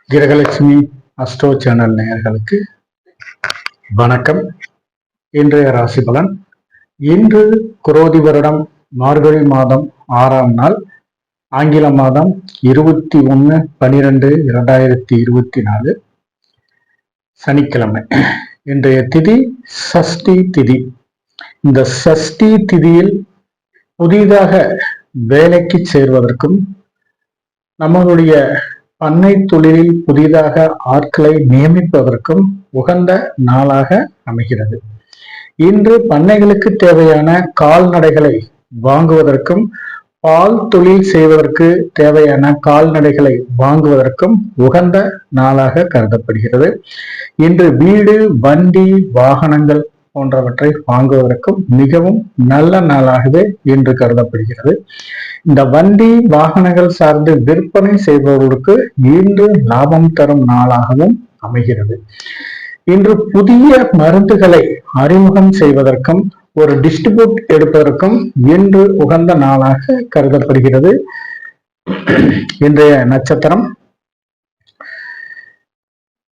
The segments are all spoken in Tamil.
கிரகலட்சுமி அஸ்ட்ரோ சேனல் நேயர்களுக்கு வணக்கம். இன்றைய ராசி பலன். இன்று குரோதி வருடம் மார்கழி மாதம் 6ஆம் நாள், ஆங்கில மாதம் 21/12/2024 சனிக்கிழமை. இன்றைய திதி சஷ்டி திதி. இந்த சஷ்டி திதியில் புதிதாக வேலைக்கு சேர்வதற்கும் நம்மளுடைய பண்ணை தொழிலில் புதிதாக ஆட்களை நியமிப்பதற்கும் உகந்த நாளாக அமைகிறது. இன்று பண்ணைகளுக்கு தேவையான கால்நடைகளை வாங்குவதற்கும் பால் தொழில் செய்வதற்கு தேவையான கால்நடைகளை வாங்குவதற்கும் உகந்த நாளாக கருதப்படுகிறது. இன்று வீடு, வண்டி, வாகனங்கள் போன்றவற்றை வாங்குவதற்கும் மிகவும் நல்ல நாளாகவே இன்று கருதப்படுகிறது. இந்த வண்டி வாகனங்கள் சார்ந்து விற்பனை செய்பவர்களுக்கு இன்று லாபம் தரும் நாளாகவும் அமைகிறது. இன்று புதிய மருந்துகளை அறிமுகம் செய்வதற்கும் ஒரு டிஸ்ட்ரிபியூட் எடுப்பதற்கும் இன்று உகந்த நாளாக கருதப்படுகிறது. இன்றைய நட்சத்திரம்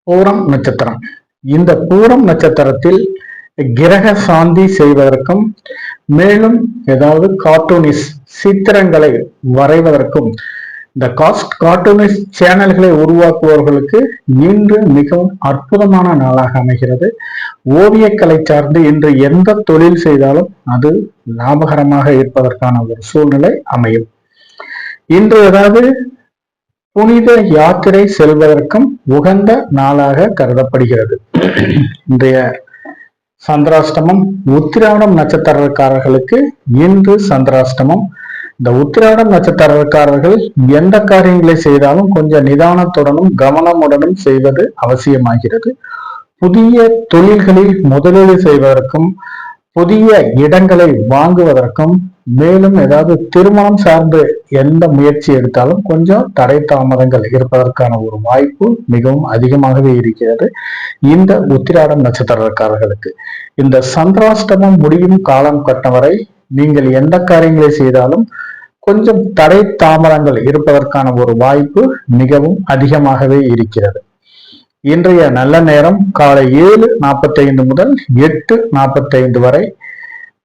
பூரம் நட்சத்திரம். இந்த பூரம் நட்சத்திரத்தில் கிரக சாந்தி செய்வதற்கும் மேலும் ஏதாவது கார்ட்டூனிஸ்ட் சித்திரங்களை வரைவதற்கும் இந்த கார்ட்டூனிஸ்ட் சேனல்களை உருவாக்குபவர்களுக்கு இன்று மிகவும் அற்புதமான நாளாக அமைகிறது. ஓவியக்கலை சார்ந்து இன்று எந்த தொழில் செய்தாலும் அது லாபகரமாக இருப்பதற்கான ஒரு சூழ்நிலை அமையும். இன்று ஏதாவது புனித யாத்திரை செல்வதற்கும் உகந்த நாளாக கருதப்படுகிறது. இன்றைய சந்திராஷ்டமம் உத்திராடம் நட்சத்திரக்காரர்களுக்கு இன்று சந்திராஷ்டமம். இந்த உத்திராடம் நட்சத்திரக்காரர்கள் எந்த காரியங்களை செய்தாலும் கொஞ்சம் நிதானத்துடனும் கவனமுடனும் செய்வது அவசியமாகிறது. புதிய தொழில்களில் முதலீடு செய்வதற்கும் புதிய இடங்களை வாங்குவதற்கும் மேலும் ஏதாவது திருமணம் சார்ந்து எந்த முயற்சி எடுத்தாலும் கொஞ்சம் தடை தாமதங்கள் இருப்பதற்கான ஒரு வாய்ப்பு மிகவும் அதிகமாகவே இருக்கிறது. இந்த உத்திராடம் நட்சத்திரக்காரர்களுக்கு இந்த சந்திராஷ்டமம் முடியும் காலம் கட்டவரை நீங்கள் எந்த காரியங்களை செய்தாலும் கொஞ்சம் தடை தாமதங்கள் இருப்பதற்கான ஒரு வாய்ப்பு மிகவும் அதிகமாகவே இருக்கிறது. இன்றைய நல்ல நேரம் காலை 7:45 முதல் 8:45 வரை,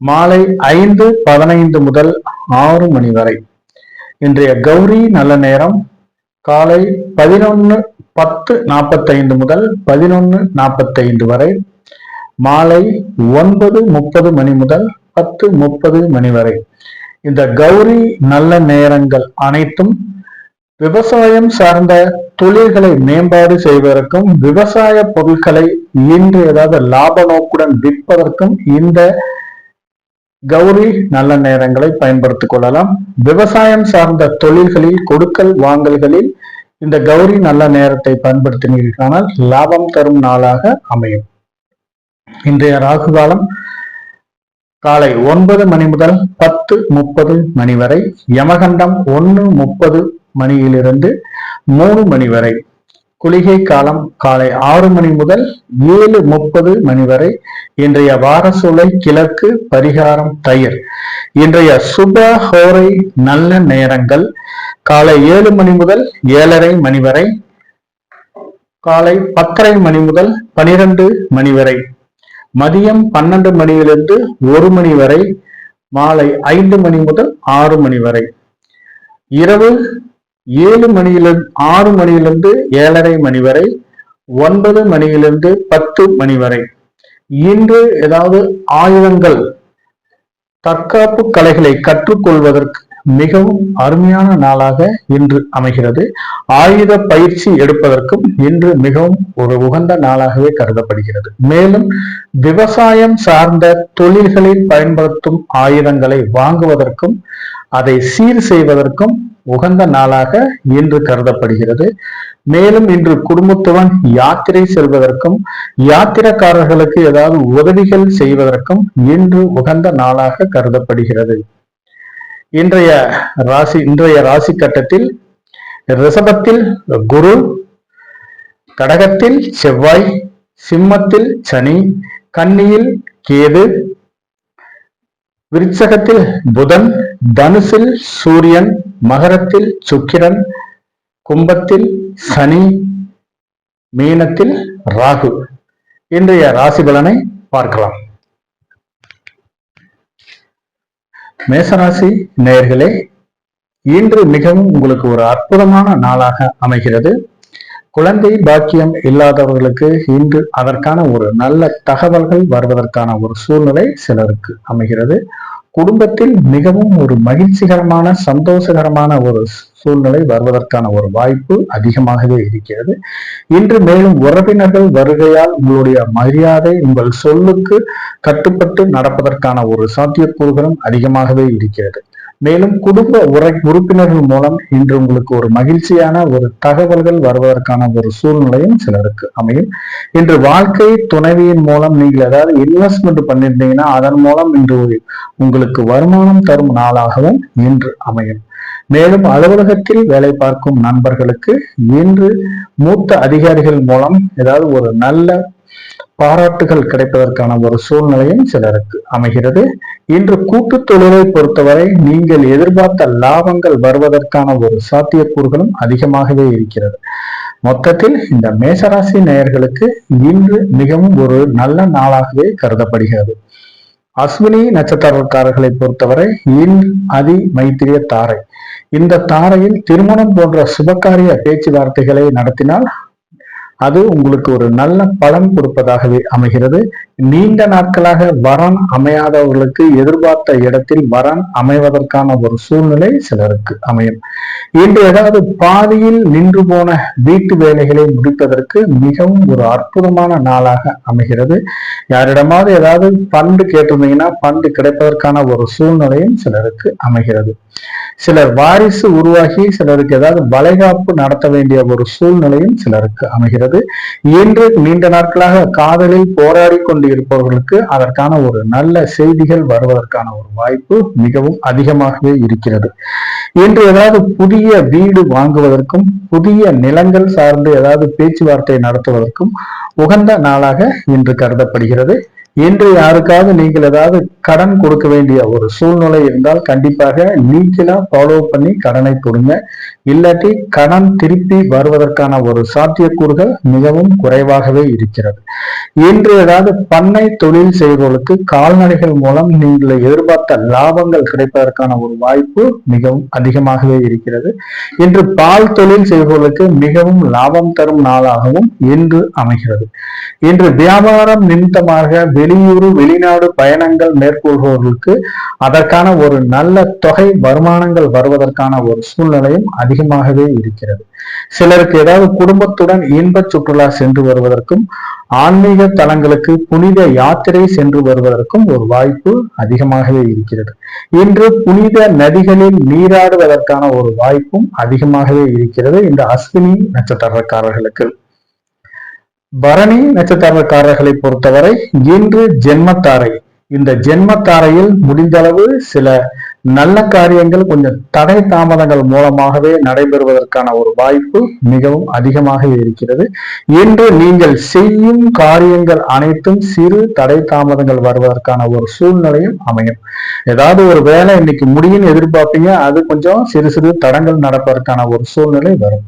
மாலை 5:15 முதல் 6 மணி வரை. இன்றைய கௌரி நல்ல நேரம் காலை 11:45 முதல் 11:45 வரை, மாலை 9:30 மணி முதல் 10:30 மணி வரை. இந்த கௌரி நல்ல நேரங்கள் அனைத்தும் விவசாயம் சார்ந்த தொழில்களை மேம்பாடு செய்வதற்கும் விவசாய பொருட்களை இன்று ஏதாவது லாப நோக்குடன் விற்பதற்கும் இந்த கௌரி நல்ல நேரங்களை பயன்படுத்திக் கொள்ளலாம். விவசாயம் சார்ந்த தொழில்களில் கொடுக்கல் வாங்கல்களில் இந்த கௌரி நல்ல நேரத்தை பயன்படுத்தினீர்களானால் லாபம் தரும் நாளாக அமையும். இன்றைய ராகு காலம் காலை 9 மணி முதல் 10:30 மணி வரை, யமகண்டம் 1:30 மணியிலிருந்து 3 மணி வரை, குளிகை காலம் காலை 6 மணி முதல் 7:30 மணி வரை. இன்றைய வாரசூலை கிழக்கு, பரிகாரம் தயிர். இன்றைய சுப ஹோரை நல்ல நேரங்கள் காலை 7 மணி முதல் 7:30 மணி வரை, காலை 10:30 மணி முதல் 12 மணி வரை, மதியம் 12 மணியிலிருந்து 1 மணி வரை, மாலை 5 மணி முதல் 6 மணி வரை, இரவு 6 மணியிலிருந்து 7:30 மணி வரை, 9 மணியிலிருந்து 10 மணி வரை. இன்று ஏதாவது ஆயுதங்கள் தற்காப்பு கலைகளை கற்றுக்கொள்வதற்கு மிகவும் அருமையான நாளாக இன்று அமைகிறது. ஆயுத பயிற்சி எடுப்பதற்கும் இன்று மிகவும் ஒரு உகந்த நாளாகவே கருதப்படுகிறது. மேலும் விவசாயம் சார்ந்த தொழில்களில் பயன்படுத்தும் ஆயுதங்களை வாங்குவதற்கும் அதை சீர் செய்வதற்கும் உகந்த நாளாக இன்று கருதப்படுகிறது. மேலும் இன்று குடும்பத்துடன் யாத்திரை செல்வதற்கும் யாத்திரைக்காரர்களுக்கு ஏதாவது உதவிகள் செய்வதற்கும் இன்று உகந்த நாளாக கருதப்படுகிறது. இன்றைய ராசி கட்டத்தில் ரிஷபத்தில் குரு, கடகத்தில் செவ்வாய், சிம்மத்தில் சனி, கன்னியில் கேது, விருச்சகத்தில் புதன், தனுசில் சூரியன், மகரத்தில் சுக்கிரன், கும்பத்தில் சனி, மீனத்தில் ராகு. இன்றைய ராசி பலனை பார்க்கலாம். மேசராசி நேயர்களே, இன்று மிகவும் உங்களுக்கு ஒரு அற்புதமான நாளாக அமைகிறது. குழந்தை பாக்கியம் இல்லாதவர்களுக்கு இன்று அதற்கான ஒரு நல்ல தகவல்கள் வருவதற்கான ஒரு சூழ்நிலை சிலருக்கு அமைகிறது. குடும்பத்தில் மிகவும் ஒரு மகிழ்ச்சிகரமான சந்தோஷகரமான ஒரு சூழ்நிலை வருவதற்கான ஒரு வாய்ப்பு அதிகமாகவே இருக்கிறது. இன்று மேலும் உறவினர்கள் வருகையால் உங்களுடைய மரியாதை உங்கள் சொல்லுக்கு கட்டுப்பட்டு நடப்பதற்கான ஒரு சாத்தியக்கூறுகளும் அதிகமாகவே இருக்கிறது. மேலும் குடும்ப உறுப்பினர்கள் மூலம் இன்று உங்களுக்கு ஒரு மகிழ்ச்சியான ஒரு தகவல்கள் வருவதற்கான ஒரு சூழ்நிலையும் சிலருக்கு அமையும். இன்று வாழ்க்கை துணைவியின் மூலம் நீங்கள் ஏதாவது இன்வெஸ்ட்மெண்ட் பண்ணியிருந்தீங்கன்னா அதன் மூலம் இன்று உங்களுக்கு வருமானம் தரும் நாளாகவும் இன்று அமையும். மேலும் அலுவலகத்தில் வேலை பார்க்கும் நண்பர்களுக்கு இன்று மூத்த அதிகாரிகள் மூலம் ஏதாவது ஒரு நல்ல பாராட்டுகள் கிடைப்பதற்கான ஒரு சூழ்நிலையும் சிலருக்கு அமைகிறது. இன்று கூட்டு தொழிலை பொறுத்தவரை நீங்கள் எதிர்பார்த்த லாபங்கள் வருவதற்கான ஒரு சாத்தியக்கூறுகளும் அதிகமாகவே இருக்கிறது. மொத்தத்தில் இந்த மேசராசி நேயர்களுக்கு இன்று மிகவும் ஒரு நல்ல நாளாகவே கருதப்படுகிறது. அஸ்வினி நட்சத்திரக்காரர்களை பொறுத்தவரை இன்று அதி மைத்திரிய தாரை. இந்த தாரையில் திருமணம் போன்ற சுபகாரிய பேச்சுவார்த்தைகளை நடத்தினால் அது உங்களுக்கு ஒரு நல்ல பலன் கொடுப்பதாகவே அமைகிறது. நீண்ட நாட்களாக வரன் அமையாதவர்களுக்கு எதிர்பார்த்த இடத்தில் வரன் அமைவதற்கான ஒரு சூழ்நிலை சிலருக்கு அமையும். இன்று ஏதாவது பாதியில் நின்று போன வீட்டு வேலைகளை முடிப்பதற்கு மிகவும் ஒரு அற்புதமான நாளாக அமைகிறது. யாரிடமாவது ஏதாவது பண்டு கேட்டிருந்தீங்கன்னா பண்டு கிடைப்பதற்கான ஒரு சூழ்நிலையும் சிலருக்கு அமைகிறது. சிலர் வாரிசு உருவாகி சிலருக்கு ஏதாவது வளைகாப்பு நடத்த வேண்டிய ஒரு சூழ்நிலையும் சிலருக்கு அமைகிறது. இன்று நீண்ட நாட்களாக காதலில் போராடி கொண்டு இருப்பவர்களுக்கு அதற்கான ஒரு நல்ல செய்திகள் வருவதற்கான ஒரு வாய்ப்பு மிகவும் அதிகமாகவே இருக்கிறது. இன்று ஏதாவது புதிய வீடு வாங்குவதற்கும் புதிய நிலங்கள் சார்ந்து ஏதாவது பேச்சுவார்த்தை நடத்துவதற்கும் உகந்த நாளாக இன்று கருதப்படுகிறது. இன்று யாருக்காவது நீங்கள் ஏதாவது கடன் கொடுக்க வேண்டிய ஒரு சூழ்நிலை இருந்தால் கண்டிப்பாக நீங்களா ஃபாலோ பண்ணி கடனை கொடுங்க. இல்லாட்டி கடன் திருப்பி வருவதற்கான ஒரு சாத்தியக்கூறுகள் மிகவும் குறைவாகவே இருக்கிறது. இன்று ஏதாவது பண்ணை தொழில் செய்வதற்கு கால்நடைகள் மூலம் நீங்கள் எதிர்பார்த்த லாபங்கள் கிடைப்பதற்கான ஒரு வாய்ப்பு மிகவும் அதிகமாகவே இருக்கிறது. இன்று பால் தொழில் செய்வதற்கு மிகவும் லாபம் தரும் நாளாகவும் இன்று அமைகிறது. இன்று வியாபாரம் நிமித்தமாக வெளியூர் வெளிநாடு பயணங்கள் மேற்கொள்பவர்களுக்கு அதற்கான ஒரு நல்ல தொகை வருமானங்கள் வருவதற்கான ஒரு சூழ்நிலையும் அதிகமாகவே இருக்கிறது. சிலருக்கு ஏதாவது குடும்பத்துடன் இன்ப சுற்றுலா சென்று வருவதற்கும் ஆன்மீக தலங்களுக்கு புனித யாத்திரை சென்று வருவதற்கும் ஒரு வாய்ப்பு அதிகமாகவே இருக்கிறது. இன்று புனித நதிகளில் நீராடுவதற்கான ஒரு வாய்ப்பும் அதிகமாகவே இருக்கிறது இந்த அஸ்வினி நட்சத்திரக்காரர்களுக்கு. பரணி நட்சத்திரக்காரர்களை பொறுத்தவரை இன்று ஜென்மத்தாரை. இந்த ஜென்மத்தாரையில் முடிந்தளவு சில நல்ல காரியங்கள் கொஞ்சம் தடை தாமதங்கள் மூலமாகவே நடைபெறுவதற்கான ஒரு வாய்ப்பு மிகவும் அதிகமாக இருக்கிறது. இன்று நீங்கள் செய்யும் காரியங்கள் அனைத்தும் சிறு தடை தாமதங்கள் வருவதற்கான ஒரு சூழ்நிலையும் அமையும். ஏதாவது ஒரு வேலை இன்னைக்கு முடியும் எதிர்பார்ப்பீங்க, அது கொஞ்சம் சிறு சிறு தடங்கள் நடப்பதற்கான ஒரு சூழ்நிலை வரும்.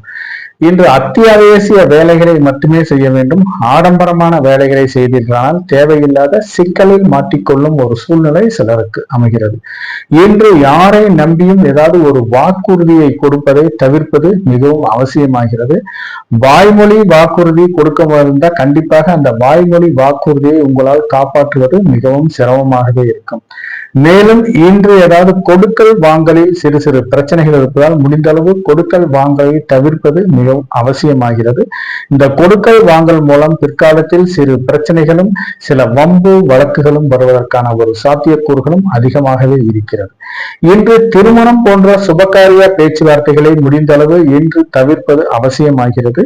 இன்று அத்தியாவசிய வேலைகளை மட்டுமே செய்ய வேண்டும். ஆடம்பரமான வேலைகளை செய்தீர்களால் தேவையில்லாத சிக்கலில் மாட்டிக்கொள்ளும் ஒரு சூழ்நிலை சிலருக்கு அமைகிறது. இன்று யாரை நம்பியும் ஏதாவது ஒரு வாக்குறுதியை கொடுப்பதை தவிர்ப்பது மிகவும் அவசியமாகிறது. வாய்மொழி வாக்குறுதி கொடுக்க இருந்தால் கண்டிப்பாக அந்த வாய்மொழி வாக்குறுதியை உங்களால் காப்பாற்றுவது மிகவும் சிரமமாகவே இருக்கும். மேலும் இன்று ஏதாவது கொடுக்கல் வாங்கலில் சிறு சிறு பிரச்சனைகள் இருப்பதால் முடிந்த அளவு கொடுக்கல் வாங்கலை தவிர்ப்பது மிகவும் அவசியமாகிறது. இந்த கொடுக்கல் வாங்கல் மூலம் பிற்காலத்தில் சிறு பிரச்சனைகளும் சில வம்பு வழக்குகளும் வருவதற்கான ஒரு சாத்தியக்கூறுகளும் அதிகமாகவே இருக்கிறது. இன்று திருமணம் போன்ற சுபகாரிய பேச்சுவார்த்தைகளை முடிந்த அளவு இன்று தவிர்ப்பது அவசியமாகிறது.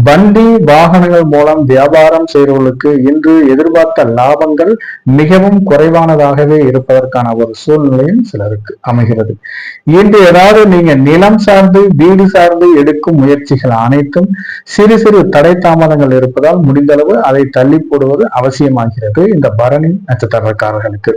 வண்டி வாகனங்கள் மூலம் வியாபாரம் செய்வர்களுக்கு இன்று எதிர்பார்த்த லாபங்கள் மிகவும் குறைவானதாகவே இருப்பதற்கான ஒரு சூழ்நிலையும் சிலருக்கு அமைகிறது. இன்று ஏதாவது நீங்க நிலம் சார்ந்து வீடு சார்ந்து எடுக்கும் முயற்சிகள் அனைத்தும் சிறு சிறு தடை தாமதங்கள் இருப்பதால் முடிந்தளவு அதை தள்ளி போடுவது அவசியமாகிறது இந்த பரணி நட்சத்திரக்காரர்களுக்கு.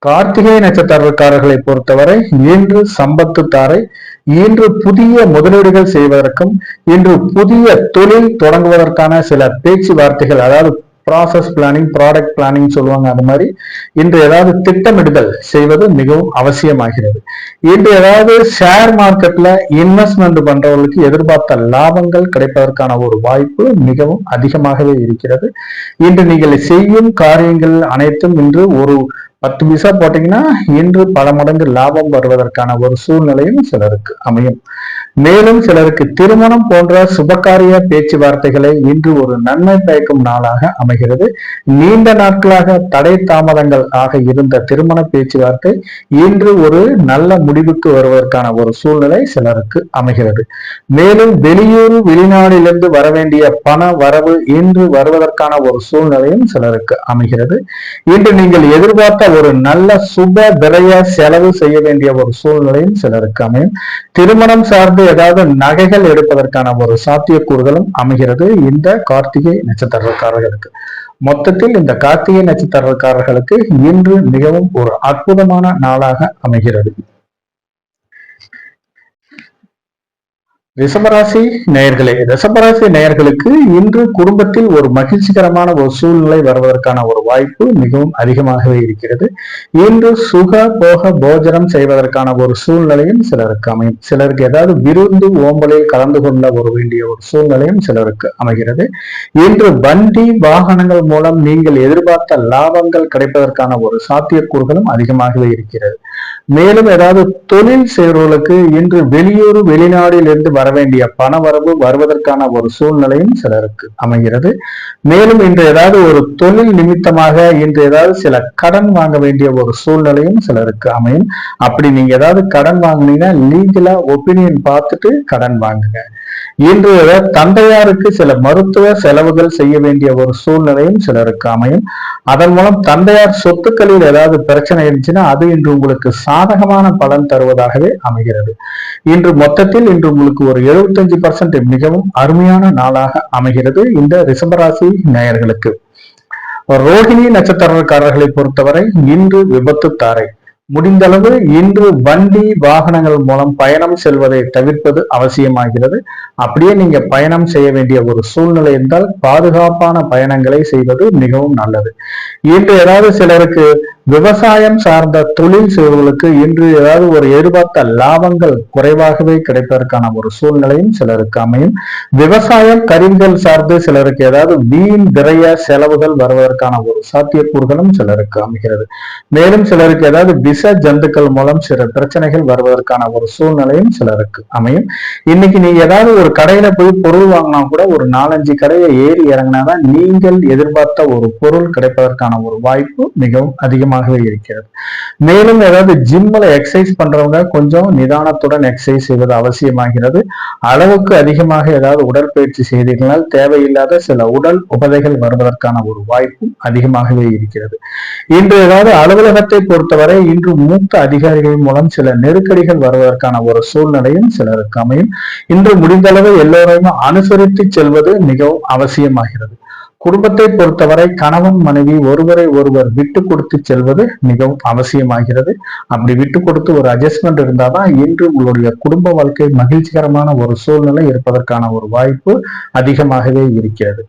கார்த்திகை நட்சத்திரக்காரர்களை பொறுத்தவரை இன்று சம்பத்து தாரை. இன்று புதிய முதலீடுகள் செய்வதற்கும், இன்று புதிய தொழில் தொடங்குவதற்கான சில பேச்சுவார்த்தைகள், அதாவது ப்ராசஸ் பிளானிங், ப்ராடக்ட் பிளானிங் சொல்லுவாங்க. அது மாதிரி இன்று ஏதாவது திட்டமிடுதல் செய்வது மிகவும் அவசியமாகிறது. இன்று ஏதாவது ஷேர் மார்க்கெட்ல இன்வெஸ்ட்மெண்ட் பண்றவர்களுக்கு எதிர்பார்த்த லாபங்கள் கிடைப்பதற்கான ஒரு வாய்ப்பு மிகவும் அதிகமாகவே இருக்கிறது. இன்று நீங்கள் செய்யும் காரியங்கள் அனைத்தும் இன்று ஒரு 10 பைசா போட்டீங்கன்னா இன்று பல மடங்கு லாபம் வருவதற்கான ஒரு சூழ்நிலையும் சிலருக்கு அமையும். மேலும் சிலருக்கு திருமணம் போன்ற சுபகாரிய பேச்சுவார்த்தைகளை இன்று ஒரு நன்மை பயக்கும் நாளாக அமைகிறது. நீண்ட நாட்களாக தடை தாமதங்கள் ஆக இருந்த திருமண பேச்சுவார்த்தை இன்று ஒரு நல்ல முடிவுக்கு வருவதற்கான ஒரு சூழ்நிலை சிலருக்கு அமைகிறது. மேலும் வெளியூர் வெளிநாட்டிலிருந்து வர வேண்டிய பண வரவு இன்று வருவதற்கான ஒரு சூழ்நிலையும் சிலருக்கு அமைகிறது. இன்று நீங்கள் எதிர்பார்த்த ஒரு நல்ல சுப விரய செலவு செய்ய வேண்டிய ஒரு சூழ்நிலையும் சிலருக்கு அமையும். திருமணம் சார்ந்து ஏதாவது நகைகள் எடுப்பதற்கான ஒரு சாத்தியக்கூறுகளும் அமைகிறது இந்த கார்த்திகை நட்சத்திரக்காரர்களுக்கு. மொத்தத்தில் இந்த கார்த்திகை நட்சத்திரக்காரர்களுக்கு இன்று மிகவும் ஒரு அற்புதமான நாளாக அமைகிறது. ரிஷபராசி நேயர்களே, ரிஷபராசி நேயர்களுக்கு இன்று குடும்பத்தில் ஒரு மகிழ்ச்சிகரமான ஒரு சூழ்நிலை வருவதற்கான ஒரு வாய்ப்பு மிகவும் அதிகமாகவே இருக்கிறது. இன்று சுக போக போஜனம் செய்வதற்கான ஒரு சூழ்நிலையும் சிலருக்கு அமையும். சிலருக்கு ஏதாவது விருந்து ஓம்பலில் கலந்து கொள்ள ஒரு வேண்டிய ஒரு சூழ்நிலையும் சிலருக்கு அமைகிறது. இன்று வண்டி வாகனங்கள் மூலம் நீங்கள் எதிர்பார்த்த லாபங்கள் கிடைப்பதற்கான ஒரு சாத்தியக்கூறுகளும் அதிகமாகவே இருக்கிறது. மேலும் ஏதாவது தொழில் செய்வர்களுக்கு இன்று வெளியூர் வெளிநாட்டில் இருந்து வர வேண்டிய பண வரவு வருவதற்கான ஒரு சூழ்நிலையும் சிலருக்கு அமைகிறது. மேலும் இன்று ஏதாவது ஒரு தொழில் நிமித்தமாக இன்று ஏதாவது சில கடன் வாங்க வேண்டிய ஒரு சூழ்நிலையும் சிலருக்கு அமையும். அப்படி நீங்க ஏதாவது கடன் வாங்கினீங்கன்னா லீகலா ஒப்பீனியன் பார்த்துட்டு கடன் வாங்குங்க. இன்று தந்தையாருக்கு சில மருத்துவ செலவுகள் செய்ய வேண்டிய ஒரு சூழ்நிலையும் சிலருக்கு அமையும். அதன் மூலம் தந்தையார் சொத்துக்களில் ஏதாவது பிரச்சனை இருந்துச்சுன்னா அது இன்று உங்களுக்கு சாதகமான பலன் தருவதாகவே அமைகிறது. இன்று மொத்தத்தில் இன்று உங்களுக்கு ஒரு 75% மிகவும் அருமையான நாளாக அமைகிறது இந்த ரிஷபராசி நேயர்களுக்கு. ரோகிணி நட்சத்திரக்காரர்களை பொறுத்தவரை இன்று விபத்து தாரை. முடிந்தளவு இன்று வண்டி வாகனங்கள் மூலம் பயணம் செல்வதை தவிர்ப்பது அவசியமாகிறது. அப்படியே நீங்க பயணம் செய்ய வேண்டிய ஒரு சூழ்நிலை இருந்தால் பாதுகாப்பான பயணங்களை செய்வது மிகவும் நல்லது. இன்று ஏதாவது சிலருக்கு விவசாயம் சார்ந்த தொழில் செய்வர்களுக்கு இன்று ஏதாவது ஒரு எதிர்பார்த்த லாபங்கள் குறைவாகவே கிடைப்பதற்கான ஒரு சூழ்நிலையும் சிலருக்கு அமையும். விவசாயம் கருவிகள் சார்ந்து சிலருக்கு ஏதாவது வீண் விரைய செலவுகள் வருவதற்கான ஒரு சாத்தியக்கூறுகளும் சிலருக்கு அமைகிறது. மேலும் சிலருக்கு ஏதாவது விஷ ஜந்துக்கள் மூலம் சில பிரச்சனைகள் வருவதற்கான ஒரு சூழ்நிலையும் சிலருக்கு அமையும். இன்னைக்கு நீங்க ஏதாவது ஒரு கடையில போய் பொருள் வாங்கினா கூட ஒரு 4-5 கடையை ஏறி இறங்கினாதான் நீங்கள் எதிர்பார்த்த ஒரு பொருள் கிடைப்பதற்கான ஒரு வாய்ப்பு மிகவும் அதிகமாகவே இருக்கிறது. மேலும் ஏதாவது ஜிம்ல எக்ஸசைஸ் பண்றவங்க கொஞ்சம் நிதானத்துடன் எக்ஸசைஸ் செய்வது அவசியமாகிறது. அளவுக்கு அதிகமாக ஏதாவது உடற்பயிற்சி செய்தீர்களால் தேவையில்லாத சில உடல் உபதைகள் வருவதற்கான ஒரு வாய்ப்பும் அதிகமாகவே இருக்கிறது. இன்று ஏதாவது அலுவலகத்தை பொறுத்தவரை இன்று மூத்த அதிகாரிகள் மூலம் சில நெருக்கடிகள் வருவதற்கான ஒரு சூழ்நிலையும் சிலருக்கு அமையும். இன்று முடிந்தளவு எல்லோரையும் அனுசரித்து செல்வது மிகவும் அவசியமாகிறது. குடும்பத்தை பொறுத்தவரை கணவன் மனைவி ஒருவரை ஒருவர் விட்டு கொடுத்து செல்வது மிகவும் அவசியமாகிறது. அப்படி விட்டு கொடுத்து ஒரு அட்ஜஸ்ட்மெண்ட் இருந்தாதான் இன்று உங்களுடைய குடும்ப வாழ்க்கை மகிழ்ச்சிகரமான ஒரு சூழ்நிலை இருப்பதற்கான ஒரு வாய்ப்பு அதிகமாகவே இருக்கிறது.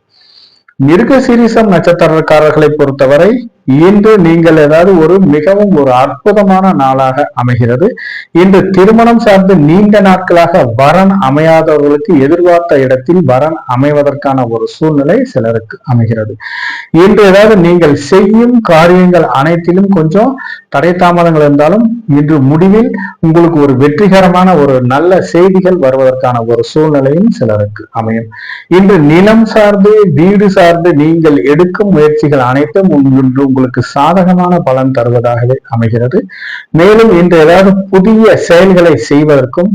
மிருகசீரிஷம் நட்சத்திரக்காரர்களை பொறுத்தவரை இன்று நீங்கள் ஏதாவது ஒரு மிகவும் ஒரு அற்புதமான நாளாக அமைகிறது. இன்று திருமணம் சார்ந்து நீண்ட நாட்களாக வரன் அமையாதவர்களுக்கு எதிர்பார்த்த இடத்தில் வரன் அமைவதற்கான ஒரு சூழ்நிலை சிலருக்கு அமைகிறது. இன்று ஏதாவது நீங்கள் செய்யும் காரியங்கள் அனைத்திலும் கொஞ்சம் தடை தாமதங்கள் இருந்தாலும் இன்று முடிவில் உங்களுக்கு ஒரு வெற்றிகரமான ஒரு நல்ல செய்திகள் வருவதற்கான ஒரு சூழ்நிலையும் சிலருக்கு அமையும். இன்று நிலம் சார்ந்து வீடு சார்ந்து நீங்கள் எடுக்கும் முயற்சிகள் அனைத்தும் உங்களுக்கு சாதகமான பலன் தருவதாகவே அமைகிறது. மேலும் இன்று ஏதாவது புதிய செயல்களை செய்வதற்கும்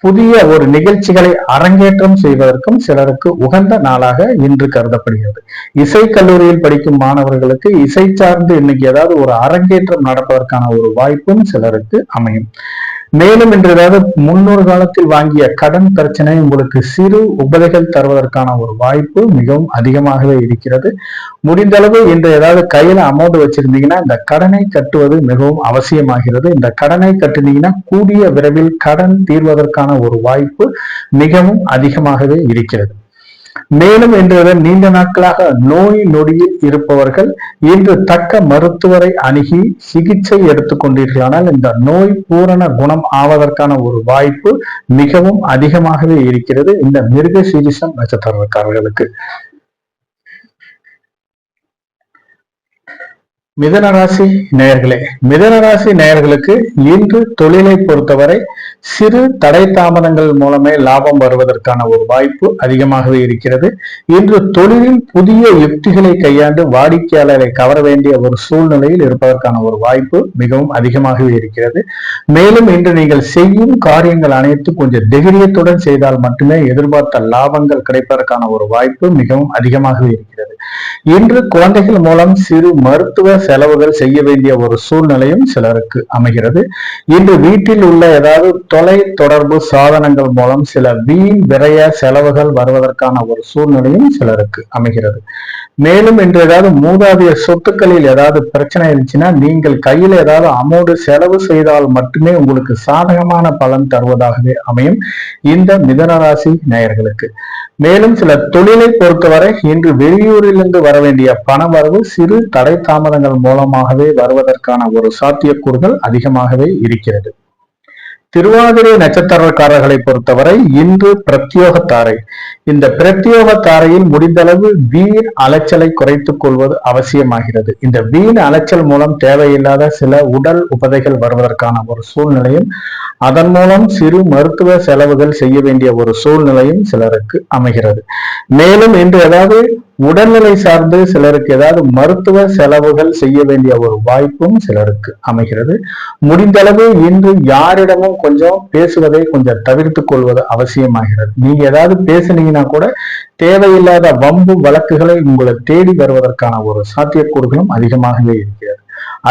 புதிய ஒரு நிகழ்ச்சிகளை அரங்கேற்றம் செய்வதற்கும் சிலருக்கு உகந்த நாளாக இன்று கருதப்படுகிறது. இசை கல்லூரியில் படிக்கும் மாணவர்களுக்கு இசை சார்ந்து இன்னைக்கு ஏதாவது ஒரு அரங்கேற்றம் நடப்பதற்கான ஒரு வாய்ப்பும் சிலருக்கு அமையும். மேலும் இன்று ஏதாவது முன்னொரு காலத்தில் வாங்கிய கடன் பிரச்சனை உங்களுக்கு சிறு உபதைகள் தருவதற்கான ஒரு வாய்ப்பு மிகவும் அதிகமாகவே இருக்கிறது. முடிந்த அளவு இன்று ஏதாவது கையில அமௌண்ட் வச்சிருந்தீங்கன்னா இந்த கடனை கட்டுவது மிகவும் அவசியமாகிறது. இந்த கடனை கட்டினீங்கன்னா கூடிய விரைவில் கடன் தீர்வதற்கான ஒரு வாய்ப்பு மிகவும் அதிகமாகவே இருக்கிறது. மேலும் இன்று நீண்ட நாட்களாக நோய் நொடியில் இருப்பவர்கள் இன்று தக்க மருத்துவரை அணுகி சிகிச்சை எடுத்துக் கொண்டீர்களானால் இந்த நோய் பூரண குணம் ஆவதற்கான ஒரு வாய்ப்பு மிகவும் அதிகமாகவே இருக்கிறது இந்த மிருகசீரிஷம் நட்சத்திரக்காரர்களுக்கு. மிதனராசி நேயர்களே, மிதனராசி நேயர்களுக்கு இன்று தொழிலை பொறுத்தவரை சிறு தடை தாமதங்கள் மூலமே லாபம் வருவதற்கான ஒரு வாய்ப்பு அதிகமாகவே இருக்கிறது. இன்று தொழிலில் புதிய யுக்திகளை கையாண்டு வாடிக்கையாளரை கவர வேண்டிய ஒரு சூழ்நிலையில் இருப்பதற்கான ஒரு வாய்ப்பு மிகவும் அதிகமாகவே இருக்கிறது. மேலும் இன்று நீங்கள் செய்யும் காரியங்கள் அனைத்து கொஞ்சம் தைரியத்துடன் செய்தால் மட்டுமே எதிர்பார்த்த லாபங்கள் கிடைப்பதற்கான ஒரு வாய்ப்பு மிகவும் அதிகமாகவே இருக்கிறது. இன்று குழந்தைகள் மூலம் சிறு மருத்துவ செலவுகள் செய்ய வேண்டிய ஒரு சூழ்நிலையும் சிலருக்கு அமைகிறது. இன்று வீட்டில் உள்ள ஏதாவது தொலை தொடர்பு சாதனங்கள் மூலம் சில வீண் விரய செலவுகள் வருவதற்கான ஒரு சூழ்நிலையும் சிலருக்கு அமைகிறது. மேலும் இன்று ஏதாவது மூதாதைய சொத்துக்களில் ஏதாவது பிரச்சனை இருந்துச்சுன்னா நீங்கள் கையில் ஏதாவது அமௌண்ட் செலவு செய்தால் மட்டுமே உங்களுக்கு சாதகமான பலன் தருவதாகவே அமையும் இந்த மிதனராசி நேயர்களுக்கு. மேலும் சில தொழிலை பொறுத்தவரை இன்று வெளியூரிலிருந்து வர வேண்டிய பண வரவு சிறு தடை தாமதங்கள் மூலமாகவே வருவதற்கான ஒரு சாத்தியக்கூறுகள் அதிகமாகவே இருக்கிறது. திருவாதிரை நட்சத்திரக்காரர்களை பொறுத்தவரை இன்று பிரத்யோக தாரை. இந்த பிரத்யோக தாரையில் முடிந்தளவு வீண் அலைச்சலை குறைத்துக் கொள்வது அவசியமாகிறது. இந்த வீண் அலைச்சல் மூலம் தேவையில்லாத சில உடல் உபதைகள் வருவதற்கான ஒரு சூழ்நிலையும் அதன் மூலம் சிறு மருத்துவ செலவுகள் செய்ய வேண்டிய ஒரு சூழ்நிலையும் சிலருக்கு அமைகிறது. மேலும் இன்று ஏதாவது உடல்நிலை சார்ந்து சிலருக்கு ஏதாவது மருத்துவ செலவுகள் செய்ய வேண்டிய ஒரு வாய்ப்பும் சிலருக்கு அமைகிறது. முடிந்தளவு இன்று யாரிடமும் கொஞ்சம் பேசுவதை கொஞ்சம் தவிர்த்து கொள்வது அவசியமாகிறது. நீங்க ஏதாவது பேசுனீங்கன்னா கூட தேவையில்லாத வம்பு வழக்குகளை உங்களை தேடி வருவதற்கான ஒரு சாத்தியக்கூறுகளும் அதிகமாகவே இருக்கிறது.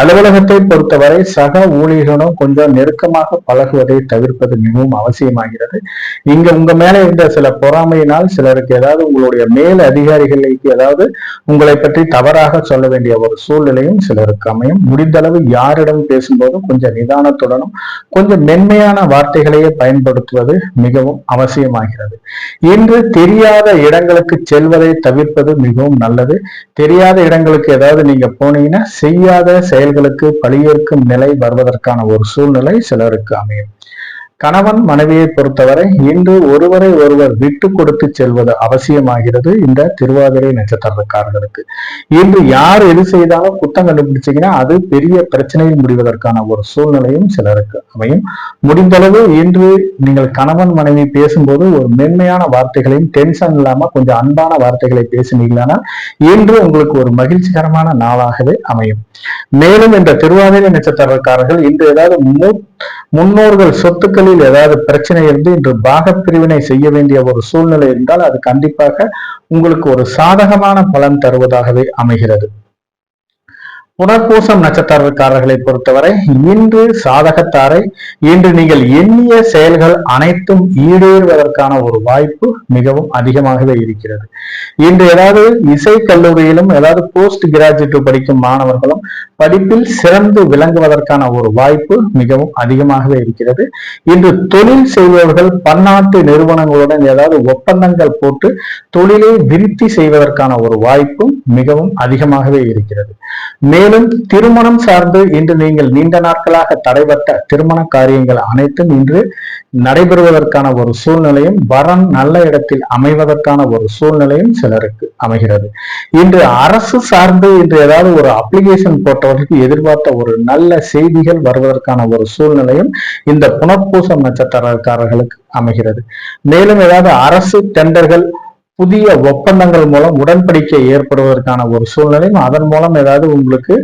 அலுவலகத்தை பொறுத்தவரை சக ஊழியர்களும் கொஞ்சம் நெருக்கமாக பழகுவதை தவிர்ப்பது மிகவும் அவசியமாகிறது. இங்க உங்க மேல இருந்த சில பொறாமையினால் சிலருக்கு ஏதாவது உங்களுடைய மேல் அதிகாரிகளுக்கு ஏதாவது உங்களை பற்றி தவறாக சொல்ல வேண்டிய ஒரு சூழ்நிலையும் சிலருக்கு அமையும். முடிந்தளவு யாரிடம் பேசும்போதும் கொஞ்சம் நிதானத்துடனும் கொஞ்சம் மென்மையான வார்த்தைகளையே பயன்படுத்துவது மிகவும் அவசியமாகிறது. இன்று தெரியாத இடங்களுக்கு செல்வதை தவிர்ப்பது மிகவும் நல்லது. தெரியாத இடங்களுக்கு ஏதாவது நீங்க போனீங்கன்னா செய்யாத செயல்களுக்கு பழியேற்கும் நிலை வருவதற்கான ஒரு சூழ்நிலை சிலருக்கு அமையும். கணவன் மனைவியை பொறுத்தவரை இன்று ஒருவரை ஒருவர் விட்டு கொடுத்து செல்வது அவசியமாகிறது இந்த திருவாதிரை நட்சத்திரக்காரர்களுக்கு. இன்று யார் எது செய்தாலும் குற்றம் கண்டுபிடிச்சீங்கன்னா அது பெரிய பிரச்சனையில் முடிவதற்கான ஒரு சூழ்நிலையும் சிலருக்கு அமையும். முடிந்தளவு இன்று நீங்கள் கணவன் மனைவி பேசும்போது ஒரு மென்மையான வார்த்தைகளையும் டென்ஷன் இல்லாம கொஞ்சம் அன்பான வார்த்தைகளை பேசினீங்கன்னா இன்று உங்களுக்கு ஒரு மகிழ்ச்சிகரமான நாளாகவே அமையும். மேலும் இந்த திருவாதிரை நட்சத்திரக்காரர்கள் இன்று ஏதாவது முன்னோர்கள் சொத்துக்களில் ஏதாவது பிரச்சனை இருந்து இன்று பாக பிரிவினை செய்ய வேண்டிய ஒரு சூழ்நிலை இருந்தால் அது கண்டிப்பாக உங்களுக்கு ஒரு சாதகமான பலன் தருவதாகவே அமைகிறது. புனர்பூசம் நட்சத்திரக்காரர்களை பொறுத்தவரை இன்று சாதகத்தாரை. இன்று நீங்கள் எண்ணிய செயல்கள் அனைத்தும் ஈடேறுவதற்கான ஒரு வாய்ப்பு மிகவும் அதிகமாகவே இருக்கிறது. இன்று ஏதாவது இசை கல்லூரியிலும் ஏதாவது போஸ்ட் கிராஜுவேட் படிக்கும் மாணவர்களும் படிப்பில் சிறந்து விளங்குவதற்கான ஒரு வாய்ப்பு மிகவும் அதிகமாகவே இருக்கிறது. இன்று தொழில் செய்பவர்கள் பன்னாட்டு நிறுவனங்களுடன் ஏதாவது ஒப்பந்தங்கள் போட்டு தொழிலை விருத்தி செய்வதற்கான ஒரு வாய்ப்பும் மிகவும் அதிகமாகவே இருக்கிறது. மேலும் திருமணம் சார்ந்து இன்று நீங்கள் நீண்ட நாட்களாக தடைபட்ட திருமண காரியங்கள் அனைத்தும் இன்று நடைபெறுவதற்கான ஒரு சூழ்நிலையும் வரன் நல்ல இடத்தில் அமைவதற்கான ஒரு சூழ்நிலையும் சிலருக்கு அமைகிறது. இன்று அரசு சார்ந்து இன்று ஏதாவது ஒரு அப்ளிகேஷன் போட்டவர்களுக்கு எதிர்பார்த்த ஒரு நல்ல செய்திகள் வருவதற்கான ஒரு சூழ்நிலையும் இந்த புனர்பூசம் நட்சத்திரக்காரர்களுக்கு அமைகிறது. மேலும் ஏதாவது அரசு டெண்டர்கள் புதிய ஒப்பந்தங்கள் மூலம் உடன்படிக்கை ஏற்படுவதற்கான ஒரு சூழ்நிலையும் அதன் மூலம் ஏதாவது உங்களுக்கு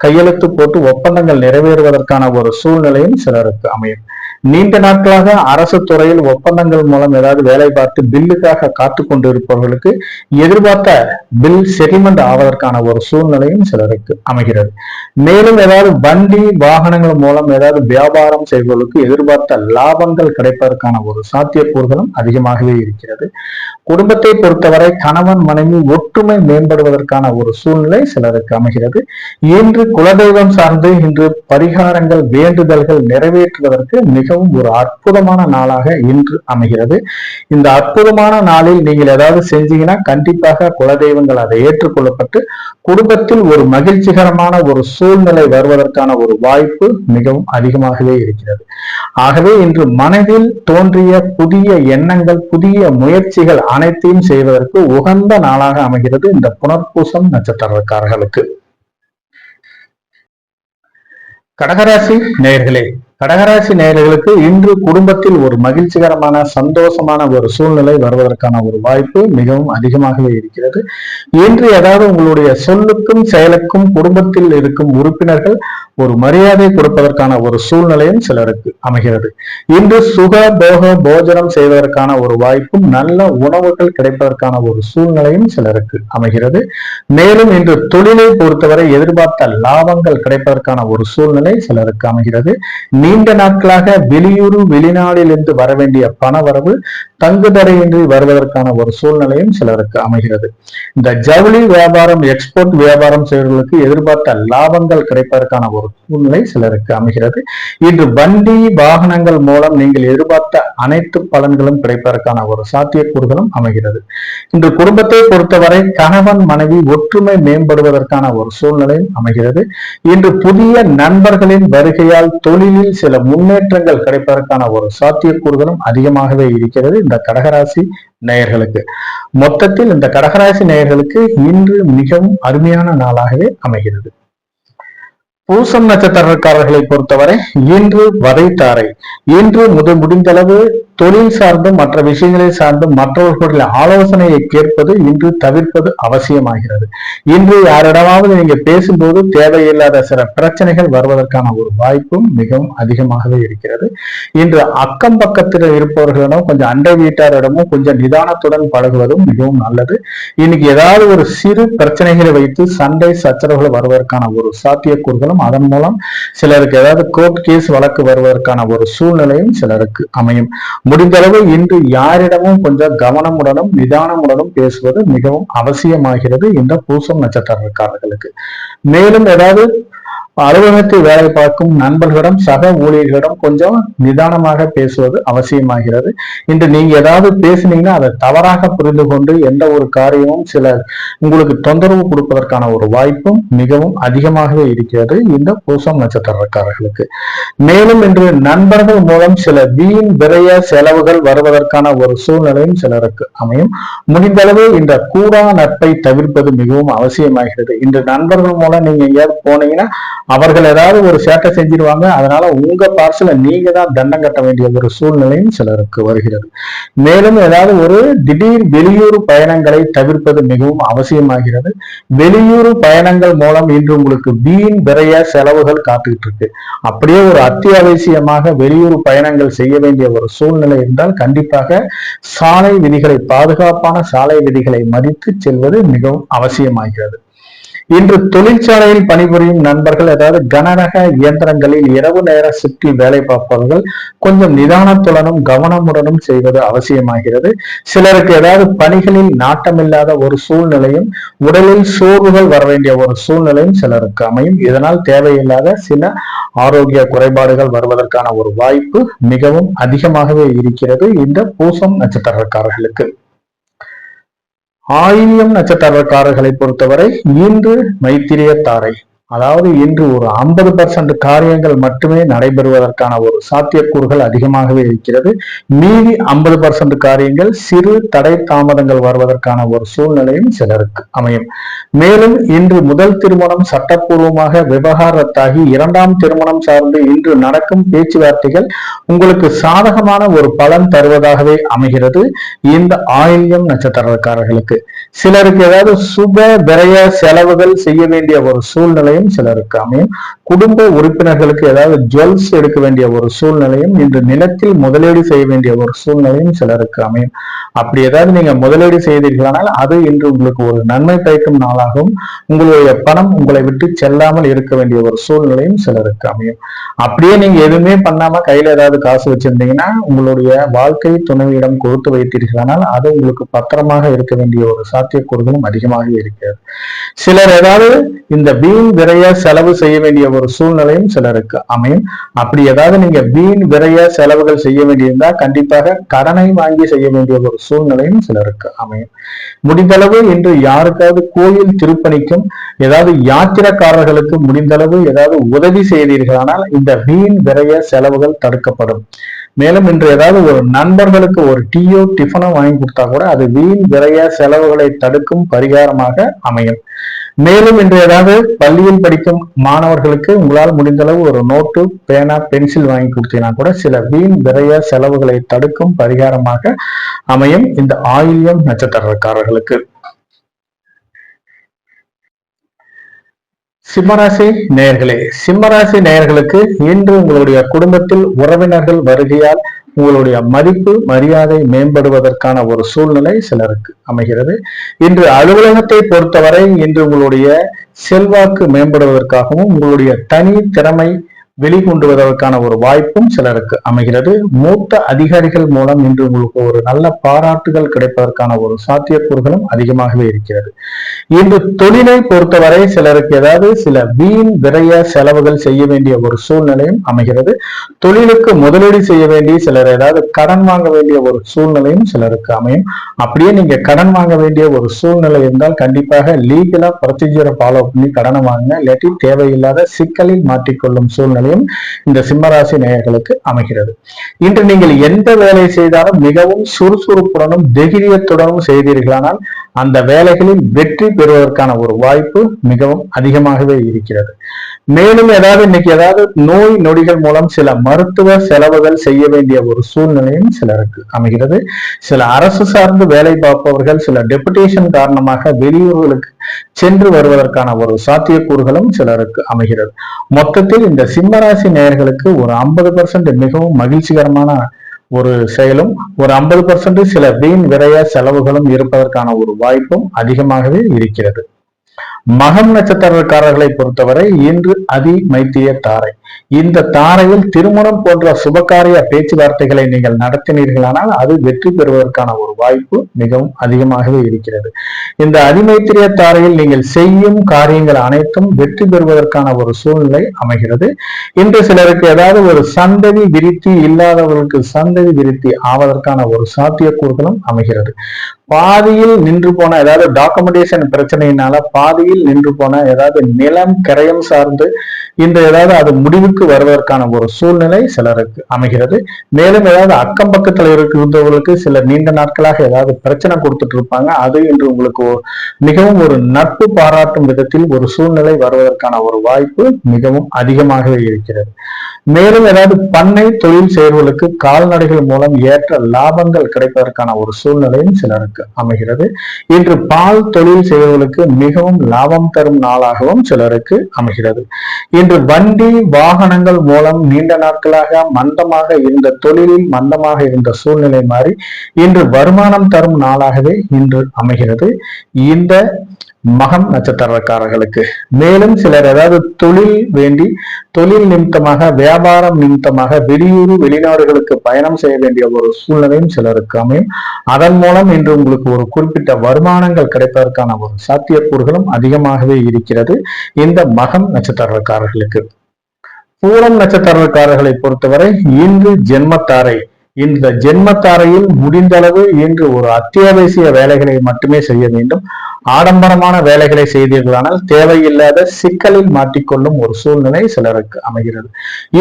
கையெழுத்து போட்டு ஒப்பந்தங்கள் நிறைவேறுவதற்கான ஒரு சூழ்நிலையும் சிலருக்கு அமையும். நீண்ட நாட்களாக அரசு துறையில் ஒப்பந்தங்கள் மூலம் ஏதாவது வேலை பார்த்து பில்லுக்காக காத்து கொண்டு இருப்பவர்களுக்கு எதிர்பார்த்த பில் செட்டில்மெண்ட் ஆவதற்கான ஒரு சூழ்நிலையும் சிலருக்கு அமைகிறது. மேலும் ஏதாவது வண்டி வாகனங்கள் மூலம் ஏதாவது வியாபாரம் செய்பவர்களுக்கு எதிர்பார்த்த லாபங்கள் கிடைப்பதற்கான ஒரு சாத்தியக்கூறுகளும் அதிகமாகவே இருக்கிறது. குடும்பத்தை பொறுத்தவரை கணவன் மனைவி ஒற்றுமை மேம்படுவதற்கான ஒரு சூழ்நிலை சிலருக்கு அமைகிறது. இன்று குலதெய்வம் சார்ந்து இன்று பரிகாரங்கள் வேண்டுதல்கள் நிறைவேற்றுவதற்கு மிகவும் ஒரு அற்புதமான நாளாக இன்று அமைகிறது. இந்த அற்புதமான நாளில் நீங்கள் ஏதாவது செஞ்சீங்கன்னா கண்டிப்பாக குலதெய்வங்கள் அதை ஏற்றுக்கொள்ளப்பட்டு குடும்பத்தில் ஒரு மகிழ்ச்சிகரமான ஒரு சூழ்நிலை வருவதற்கான ஒரு வாய்ப்பு மிகவும் அதிகமாகவே இருக்கிறது. ஆகவே இன்று மனதில் தோன்றிய புதிய எண்ணங்கள் புதிய முயற்சிகள் அனைத்தையும் செய்வதற்கு உகந்த நாளாக அமைகிறது இந்த புனர்பூசம் நட்சத்திரக்காரர்களுக்கு. கடகராசி நேயர்களே, கடகராசி நேயர்களுக்கு இன்று குடும்பத்தில் ஒரு மகிழ்ச்சிகரமான சந்தோஷமான ஒரு சூழ்நிலை வருவதற்கான ஒரு வாய்ப்பு மிகவும் அதிகமாகவே இருக்கிறது. இன்று ஏதாவது உங்களுடைய சொல்லுக்கும் செயலுக்கும் குடும்பத்தில் இருக்கும் உறுப்பினர்கள் ஒரு மரியாதை கொடுப்பதற்கான ஒரு சூழ்நிலையும் சிலருக்கு அமைகிறது. இன்று சுக போக போஜனம் செய்வதற்கான ஒரு வாய்ப்பும் நல்ல உணவுகள் கிடைப்பதற்கான ஒரு சூழ்நிலையும் சிலருக்கு அமைகிறது. மேலும் இன்று தொழிலை பொறுத்தவரை எதிர்பார்த்த லாபங்கள் கிடைப்பதற்கான ஒரு சூழ்நிலை சிலருக்கு அமைகிறது. நீண்ட நாட்களாக வெளியூர் வெளிநாட்டிலிருந்து வர வேண்டிய பண வரவு தங்குதடையின்றி வருவதற்கான ஒரு சூழ்நிலையும் சிலருக்கு அமைகிறது. இந்த ஜவுளி வியாபாரம் எக்ஸ்போர்ட் வியாபாரம் செய்வர்களுக்கு எதிர்பார்த்த லாபங்கள் கிடைப்பதற்கான ஒரு சூழ்நிலை சிலருக்கு அமைகிறது. இன்று வண்டி வாகனங்கள் மூலம் நீங்கள் எதிர்பார்த்த அனைத்து பலன்களும் கிடைப்பதற்கான ஒரு சாத்தியக்கூறுகளும் அமைகிறது. இன்று குடும்பத்தை பொறுத்தவரை கணவன் மனைவி ஒற்றுமை மேம்படுவதற்கான ஒரு சூழ்நிலையும் அமைகிறது. இன்று புதிய நண்பர்களின் வருகையால் தொழிலில் சில முன்னேற்றங்கள் கிடைப்பதற்கான ஒரு சாத்தியக்கூறுகளும் அதிகமாகவே இருக்கிறது இந்த கடகராசி நேயர்களுக்கு. மொத்தத்தில் இந்த கடகராசி நேயர்களுக்கு இன்று மிகவும் அருமையான நாளாகவே அமைகிறது. பூசம் நட்சத்திரக்காரர்களை பொறுத்தவரை இன்று வதைத்தாரை இன்று முடிந்தளவு தொழில் சார்ந்தும் மற்ற விஷயங்களை சார்ந்தும் மற்றவர்களுடைய ஆலோசனையை கேட்பது இன்று தவிர்ப்பது அவசியமாகிறது. இன்று யாரிடமாவது நீங்க பேசும்போது தேவையில்லாத சில பிரச்சனைகள் வருவதற்கான ஒரு வாய்ப்பும் மிகவும் அதிகமாகவே இருக்கிறது. இன்று அக்கம் பக்கத்தில் இருப்பவர்களிடம் கொஞ்சம் அண்டை வீட்டாரிடமும் கொஞ்சம் நிதானத்துடன் பழகுவதும் மிகவும் நல்லது. இன்னைக்கு ஏதாவது ஒரு சிறு பிரச்சனைகளை வைத்து சண்டை சச்சரவுகள் வருவதற்கான ஒரு சாத்தியக்கூறுகளும் அதன் மூலம் சிலருக்கு ஏதாவது கோர்ட் கேஸ் வழக்கு வருவதற்கான ஒரு சூழ்நிலையும் சிலருக்கு அமையும். முடிந்தளவு இன்று யாரிடமும் கொஞ்சம் கவனமுடனும் நிதானமுடனும் பேசுவது மிகவும் அவசியமாகிறது இந்த பூசம் நட்சத்திரக்காரர்களுக்கு. மேலும் ஏதாவது அலுவலகத்தில் வேலை பார்க்கும் நண்பர்களிடம் சக ஊழியர்களிடம் கொஞ்சம் நிதானமாக பேசுவது அவசியமாகிறது. இன்று நீங்க ஏதாவது பேசுனீங்கன்னா அதை தவறாக புரிந்து கொண்டு எந்த ஒரு காரியமும் சில உங்களுக்கு தொந்தரவு கொடுப்பதற்கான ஒரு வாய்ப்பும் மிகவும் அதிகமாகவே இருக்கிறது இந்த பூசம் நட்சத்திரக்காரர்களுக்கு. மேலும் இன்று நண்பர்கள் மூலம் சில வீண் விரைய செலவுகள் வருவதற்கான ஒரு சூழ்நிலையும் சிலருக்கு அமையும். முடிந்தளவு இந்த கூடா நட்பை தவிர்ப்பது மிகவும் அவசியமாகிறது. இன்று நண்பர்கள் மூலம் நீங்க எங்கேயாவது போனீங்கன்னா அவர்கள் ஏதாவது ஒரு சேட்டை செஞ்சிருவாங்க. அதனால உங்க பார்சல நீங்க தான் தண்டம் கட்ட வேண்டிய ஒரு சூழ்நிலையும் சிலருக்கு வருகிறது. மேலும் ஏதாவது ஒரு திடீர் வெளியூர் பயணங்களை தவிர்ப்பது மிகவும் அவசியமாகிறது. வெளியூர் பயணங்கள் மூலம் இன்று உங்களுக்கு வீண் விரைய செலவுகள் காத்துக்கிட்டு இருக்கு. அப்படியே ஒரு அத்தியாவசியமாக வெளியூர் பயணங்கள் செய்ய வேண்டிய ஒரு சூழ்நிலை இருந்தால் கண்டிப்பாக சாலை விதிகளை பாதுகாப்பான சாலை விதிகளை மதித்து செல்வது மிகவும் அவசியமாகிறது. இன்று தொழிற்சாலையில் பணிபுரியும் நண்பர்கள் ஏதாவது கனரக இயந்திரங்களில் இரவு நேர ஷிப்டில் வேலை பார்ப்பவர்கள் கொஞ்சம் நிதானத்துடனும் கவனமுடனும் செய்வது அவசியமாகிறது. சிலருக்கு ஏதாவது பணிகளில் நாட்டமில்லாத ஒரு சூழ்நிலையும் உடலில் சோர்வுகள் வர வேண்டிய ஒரு சூழ்நிலையும் சிலருக்கு அமையும். இதனால் தேவையில்லாத சில ஆரோக்கிய குறைபாடுகள் வருவதற்கான ஒரு வாய்ப்பு மிகவும் அதிகமாகவே இருக்கிறது இந்த பூசம் நட்சத்திரக்காரர்களுக்கு. ஆயில்யம் நட்சத்திரக்காரர்களை பொறுத்தவரை இன்று மைத்திரிய தாரை அதாவது இன்று ஒரு 50% காரியங்கள் மட்டுமே நடைபெறுவதற்கான ஒரு சாத்தியக்கூறுகள் அதிகமாகவே இருக்கிறது. மீதி 50% காரியங்கள் சிறு தடை தாமதங்கள் வருவதற்கான ஒரு சூழ்நிலையும் சிலருக்கு அமையும். மேலும் இன்று முதல் திருமணம் சட்டப்பூர்வமாக விவகாரத்தாகி இரண்டாம் திருமணம் சார்ந்து இன்று நடக்கும் பேச்சுவார்த்தைகள் உங்களுக்கு சாதகமான ஒரு பலன் தருவதாகவே அமைகிறது இந்த ஆயில்யம் நட்சத்திரக்காரர்களுக்கு. சிலருக்கு ஏதாவது சுப விரய செலவுகள் செய்ய வேண்டிய ஒரு சூழ்நிலையும் சிலருக்கு அமையும். குடும்ப உறுப்பினர்களுக்கு ஏதாவது ஜுவல்ஸ் எடுக்க வேண்டிய ஒரு சூழ்நிலையும், இன்று நிலத்தில் முதலீடு செய்ய வேண்டிய ஒரு சூழ்நிலையும் சிலருக்கு அமையும். அப்படி ஏதாவது நீங்க முதலீடு செய்தீர்களானால் அது இன்று உங்களுக்கு ஒரு நன்மை பயக்கும் நாளாகவும், உங்களுடைய பணம் உங்களை விட்டு செல்லாமல் இருக்க வேண்டிய ஒரு சூழ்நிலையும் சிலருக்கு அமையும். அப்படியே நீங்க எதுவுமே பண்ணாம கையில ஏதாவது காசு வச்சிருந்தீங்கன்னா, உங்களுடைய வாழ்க்கை துணைவியிடம் கொடுத்து வைத்தீர்களானால் அது உங்களுக்கு பத்திரமாக இருக்க வேண்டிய ஒரு சாத்தியக்கூறுகளும் அதிகமாக இருக்கிறது. சிலர் ஏதாவது இந்த வீண் விரைய செலவு செய்ய வேண்டிய ஒரு சூழ்நிலையும் சிலருக்கு அமையும். அப்படி ஏதாவது நீங்க வீண் விரைய செலவுகள் செய்ய வேண்டியிருந்தா கண்டிப்பாக கடனை வாங்கி செய்ய வேண்டிய ஒரு சூழ்நிலையும் சிலருக்கு அமையும். முடிந்தளவு இன்று யாருக்காவது கோயில் திருப்பணிக்கும் ஏதாவது யாத்திரக்காரர்களுக்கு முடிந்தளவு ஏதாவது உதவி செய்தீர்களானால் இந்த வீண் விரைய செலவுகள் தடுக்கப்படும். மேலும் இன்று ஏதாவது ஒரு நண்பர்களுக்கு ஒரு டீயோ டிஃபனோ வாங்கி கொடுத்தா கூட அது வீண் விரைய செலவுகளை தடுக்கும் பரிகாரமாக அமையும். மேலும் இன்று ஏதாவது பள்ளியில் படிக்கும் மாணவர்களுக்கு உங்களால் முடிந்தளவு ஒரு நோட்டு, பேனா, பென்சில் வாங்கி கொடுத்தீங்கன்னா கூட சில வீண் விரைய செலவுகளை தடுக்கும் பரிகாரமாக அமையும் இந்த ஆயில்யம் நட்சத்திரக்காரர்களுக்கு. சிம்மராசி நேயர்களே, சிம்மராசி நேயர்களுக்கு இன்று உங்களுடைய குடும்பத்தில் உறவினர்கள் வருகையால் உங்களுடைய மதிப்பு மரியாதை மேம்படுவதற்கான ஒரு சூழ்நிலை சிலருக்கு அமைகிறது. இன்று அலுவலகத்தை பொறுத்தவரை இன்று உங்களுடைய செல்வாக்கு மேம்படுவதற்காகவும் உங்களுடைய தனி திறமை வெளிக்கொண்டுவதற்கான ஒரு வாய்ப்பும் சிலருக்கு அமைகிறது. மூத்த அதிகாரிகள் மூலம் இன்று உங்களுக்கு ஒரு நல்ல பாராட்டுகள் கிடைப்பதற்கான ஒரு சாத்தியக்கூறுகளும் அதிகமாகவே இருக்கிறது. இன்று தொழிலை பொறுத்தவரை சிலருக்கு ஏதாவது சில வீண் விரைய செலவுகள் செய்ய வேண்டிய ஒரு சூழ்நிலையும் அமைகிறது. தொழிலுக்கு முதலீடு செய்ய வேண்டிய சிலர் ஏதாவது கடன் வாங்க வேண்டிய ஒரு சூழ்நிலையும் சிலருக்கு அமையும். அப்படியே நீங்க கடன் வாங்க வேண்டிய ஒரு சூழ்நிலை இருந்தால் கண்டிப்பாக லீகலா ப்ரொசீஜரை ஃபாலோ பண்ணி கடனை வாங்க, இல்லாட்டி தேவையில்லாத சிக்கலில் மாட்டிக்கொள்ளும் சூழ்நிலை இந்த சிம்மராசி நேயர்களுக்கு அமைகிறது. இன்று நீங்கள் எந்த வேலை செய்தாலும் மிகவும் சுறுசுறுப்புடனும் தைரியத்துடனும் செய்தீர்களானால் அந்த வேலைகளில் வெற்றி பெறுவதற்கான ஒரு வாய்ப்பு மிகவும் அதிகமாகவே இருக்கிறது. மேலும் ஏதாவது இன்னைக்கு ஏதாவது நோய் நொடிகள் மூலம் சில மருத்துவ செலவுகள் செய்ய வேண்டிய ஒரு சூழ்நிலையும் சிலருக்கு அமைகிறது. சில அரசு சார்ந்து வேலை பார்ப்பவர்கள் சில டெபுடேஷன் காரணமாக வெளியூர்களுக்கு சென்று வருவதற்கான ஒரு சாத்தியக்கூறுகளும் சிலருக்கு அமைகிறது. மொத்தத்தில் இந்த சிம்மராசி நேயர்களுக்கு ஒரு 50% மிகவும் மகிழ்ச்சிகரமான ஒரு செயலும், ஒரு 50% சில வீண் விரைய செலவுகளும் இருப்பதற்கான ஒரு வாய்ப்பும் அதிகமாகவே இருக்கிறது. மகம் நட்சத்திரக்காரர்களை பொறுத்தவரை இன்று அதி மைத்திய தாரை. இந்த தாரையில் திருமணம் போன்ற சுபகாரிய பேச்சுவார்த்தைகளை நீங்கள் நடத்தினீர்களானால் அது வெற்றி பெறுவதற்கான ஒரு வாய்ப்பு மிகவும் அதிகமாகவே இருக்கிறது. இந்த அதிமைத்திரிய தாரையில் நீங்கள் செய்யும் காரியங்கள் அனைத்தும் வெற்றி பெறுவதற்கான ஒரு சூழ்நிலை அமைகிறது. இன்று சிலருக்கு ஏதாவது ஒரு சந்ததி விருத்தி இல்லாதவர்களுக்கு சந்ததி விருத்தி ஆவதற்கான ஒரு சாத்தியக்கூறுகளும் அமைகிறது. பாதியில் நின்று போன ஏதாவது டாக்குமெண்டேஷன் பிரச்சனையினால பாதியில் நின்று போன ஏதாவது நிலம் கரையம் சார்ந்து இந்த ஏதாவது அது முடிவுக்கு வருவதற்கான ஒரு சூழ்நிலை சிலருக்கு அமைகிறது. மேலும் ஏதாவது அக்கம் பக்கத்தில் இருந்தவர்களுக்கு சில நீண்ட நாட்களாக ஏதாவது பிரச்சனை கொடுத்துட்டு இருப்பாங்க, அது இன்று உங்களுக்கு மிகவும் ஒரு நட்பு பாராட்டும் விதத்தில் ஒரு சூழ்நிலை வருவதற்கான ஒரு வாய்ப்பு மிகவும் அதிகமாகவே இருக்கிறது. மேலும் ஏதாவது பண்ணை தொழில் செய்வர்களுக்கு கால்நடைகள் மூலம் ஏற்ற லாபங்கள் கிடைப்பதற்கான ஒரு சூழ்நிலையும் சிலருக்கு அமைகிறது. இன்று பால் தொழில் செய்வர்களுக்கு மிகவும் லாபம் தரும் நாளாகவும் சிலருக்கு அமைகிறது. இன்று வண்டி வாகனங்கள் மூலம் நீண்ட நாட்களாக மந்தமாக இருந்த தொழிலில் மந்தமாக இருந்த சூழ்நிலை மாறி இன்று வருமானம் தரும் நாளாகவே இன்று அமைகிறது இந்த மகம் நட்சத்திரக்காரர்களுக்கு. மேலும் சிலர் ஏதாவது தொழில் வேண்டி தொழில் நிமித்தமாக வியாபாரம் நிமித்தமாக வெளியூர் வெளிநாடுகளுக்கு பயணம் செய்ய வேண்டிய ஒரு சூழ்நிலையும் சிலருக்கு அமையும். அதன் மூலம் இன்று உங்களுக்கு ஒரு குறிப்பிட்ட வருமானங்கள் கிடைப்பதற்கான ஒரு சாத்தியக்கூறுகளும் அதிகமாகவே இருக்கிறது இந்த மகம் நட்சத்திரக்காரர்களுக்கு. பூரம் நட்சத்திரக்காரர்களை பொறுத்தவரை இன்று ஜென்மத்தாரை. இந்த ஜென்மத்தாரையில் முடிந்தளவு இன்று ஒரு அத்தியாவசிய வேலைகளை மட்டுமே செய்ய வேண்டும். ஆடம்பரமான வேலைகளை செய்தீர்களானால் தேவையில்லாத சிக்கலில் மாட்டிக்கொள்ளும் ஒரு சூழ்நிலை சிலருக்கு அமைகிறது.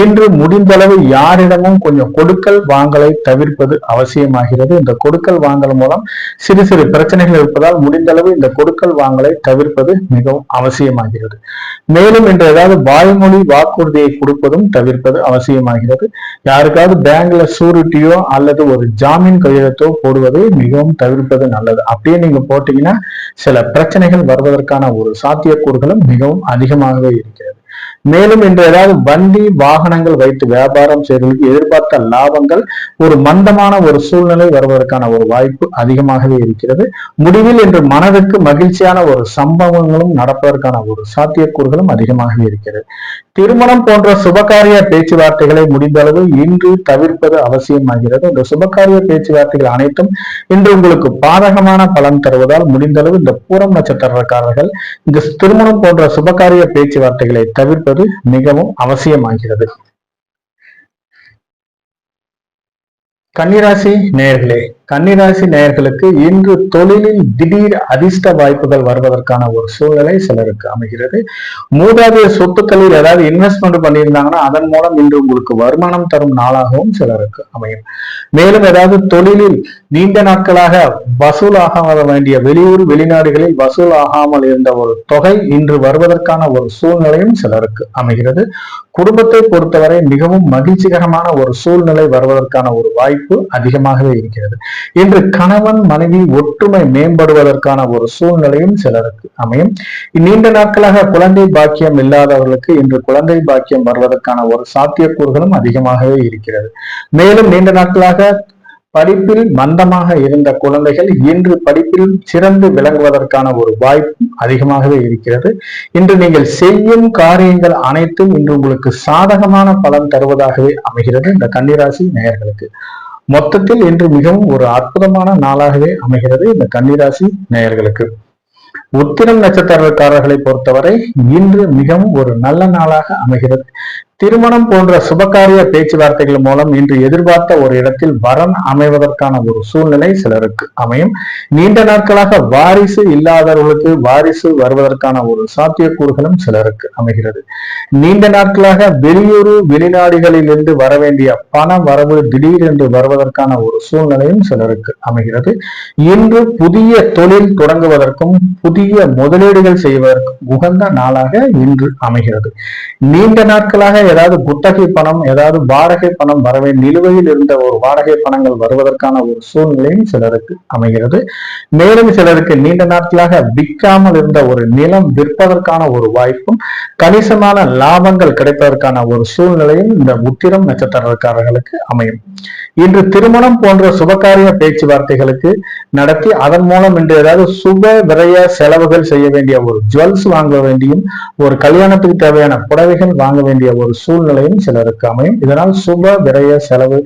இன்று முடிந்தளவு யாரிடமும் கொஞ்சம் கொடுக்கல் வாங்கலை தவிர்ப்பது அவசியமாகிறது. இந்த கொடுக்கல் வாங்கல் மூலம் சிறு சிறு பிரச்சனைகள் இருப்பதால் முடிந்தளவு இந்த கொடுக்கல் வாங்கலை தவிர்ப்பது மிகவும் அவசியமாகிறது. மேலும் இன்று ஏதாவது வாய்மொழி வாக்குறுதியை கொடுப்பதும் தவிர்ப்பது அவசியமாகிறது. யாருக்காவது பேங்க்ல சூரிட்டியோ அல்லது ஒரு ஜாமீன் கையெழுத்தோ போடுவதை மிகவும் தவிர்ப்பது நல்லது. அப்படியே நீங்க போட்டீங்கன்னா சில பிரச்சனைகள் வருவதற்கான ஒரு சாத்தியக்கூறுகளும் மிகவும் அதிகமாகவே இருக்கிறது. மேலும் இன்று ஏதாவது வண்டி வாகனங்கள் வைத்து வியாபாரம் செய்வதற்கு எதிர்பார்த்த லாபங்கள் ஒரு மந்தமான ஒரு சூழ்நிலை வருவதற்கான ஒரு வாய்ப்பு அதிகமாகவே இருக்கிறது. முடிவில் இன்று மனதுக்கு மகிழ்ச்சியான ஒரு சம்பவங்களும் நடப்பதற்கான ஒரு சாத்தியக்கூறுகளும் அதிகமாகவே இருக்கிறது. திருமணம் போன்ற சுபகாரிய பேச்சுவார்த்தைகளை முடிந்த அளவு இன்று தவிர்ப்பது அவசியமாகிறது. இந்த சுபகாரிய பேச்சுவார்த்தைகள் அனைத்தும் இன்று உங்களுக்கு பாதகமான பலன் தருவதால் முடிந்த அளவு இந்த பூரம் நட்சத்திரக்காரர்கள் இந்த திருமணம் போன்ற சுபகாரிய பேச்சுவார்த்தைகளை தவிர்ப்பது மிகவும் அவசியமாகிறது. கன்னிராசி நேயர்களே, கன்னிராசி நேயர்களுக்கு இன்று தொழிலில் திடீர் அதிர்ஷ்ட வாய்ப்புகள் வருவதற்கான ஒரு சூழ்நிலை சிலருக்கு அமைகிறது. மூதாதைய சொத்துக்களில் ஏதாவது இன்வெஸ்ட்மெண்ட் பண்ணியிருந்தாங்கன்னா அதன் மூலம் இன்று உங்களுக்கு வருமானம் தரும் நாளாகவும் சிலருக்கு அமையும். மேலும் ஏதாவது தொழிலில் நீண்ட நாட்களாக வசூல் ஆக வேண்டிய வெளியூர் வெளிநாடுகளில் வசூல் ஆகாமல் இருந்த ஒரு தொகை இன்று வருவதற்கான ஒரு சூழ்நிலையும் சிலருக்கு அமைகிறது. குடும்பத்தை பொறுத்தவரை மிகவும் மகிழ்ச்சிகரமான ஒரு சூழ்நிலை வருவதற்கான ஒரு வாய்ப்பு அதிகமாகவே இருக்கிறது. இன்று கணவன் மனைவி ஒற்றுமை மேம்படுவதற்கான ஒரு சூழ்நிலையும் சிலருக்கு அமையும். நீண்ட நாட்களாக குழந்தை பாக்கியம் இல்லாதவர்களுக்கு இன்று குழந்தை பாக்கியம் வருவதற்கான ஒரு சாத்தியக்கூறுகளும் அதிகமாகவே இருக்கிறது. மேலும் நீண்ட நாட்களாக படிப்பில் மந்தமாக இருந்த குழந்தைகள் இன்று படிப்பில் சிறந்து விளங்குவதற்கான ஒரு வாய்ப்பு அதிகமாகவே இருக்கிறது. இன்று நீங்கள் செய்யும் காரியங்கள் அனைத்தும் இன்று உங்களுக்கு சாதகமான பலன் தருவதாகவே அமைகிறது. இந்த கன்னிராசி நேயர்களுக்கு மொத்தத்தில் இன்று மிகவும் ஒரு அற்புதமான நாளாகவே அமைகிறது. இந்த கன்னிராசி நேயர்களுக்கு உத்திரம் நட்சத்திரக்காரர்களை பொறுத்தவரை இன்று மிகவும் ஒரு நல்ல நாளாக அமைகிறது. திருமணம் போன்ற சுபகாரிய பேச்சுவார்த்தைகள் மூலம் இன்று எதிர்பார்த்த ஒரு இடத்தில் வரன் அமைவதற்கான ஒரு சூழ்நிலை சிலருக்கு அமையும். நீண்ட நாட்களாக வாரிசு இல்லாதவர்களுக்கு வாரிசு வருவதற்கான ஒரு சாத்தியக்கூறுகளும் சிலருக்கு அமைகிறது. நீண்ட நாட்களாக வெளியூர் வெளிநாடுகளில் இருந்து வர வேண்டிய பண வரவு திடீரென்று வருவதற்கான ஒரு சூழ்நிலையும் சிலருக்கு அமைகிறது. இன்று புதிய தொழில் தொடங்குவதற்கும் புதிய முதலீடுகள் செய்வதற்கும் உகந்த நாளாக இன்று அமைகிறது. நீண்ட நாட்களாக ஏதாவது குத்தகை பணம் ஏதாவது வாடகை பணம் வரவே நிலுவையில் இருந்த ஒரு வாடகை பணங்கள் வருவதற்கான ஒரு சூழ்நிலையும் சிலருக்கு அமைகிறது. மேலும் சிலருக்கு நீண்ட நாட்களாக விற்காமல் இருந்த ஒரு நிலம் விற்பதற்கான ஒரு வாய்ப்பும் கணிசமான லாபங்கள் கிடைப்பதற்கான ஒரு சூழ்நிலையும் இந்த உத்திரம் நட்சத்திரக்காரர்களுக்கு அமையும். இன்று திருமணம் போன்ற சுபகாரிய பேச்சுவார்த்தைகளுக்கு நடத்தி அதன் மூலம் இன்று ஏதாவது சுப விரய செலவுகள் செய்ய வேண்டிய ஒரு ஜுவல்ஸ் வாங்க வேண்டியும் ஒரு கல்யாணத்துக்கு தேவையான புடவைகள் வாங்க வேண்டிய ஒரு சூழ்நிலையும் சிலருக்கு அமையும். இதனால் சுப விரய செலவு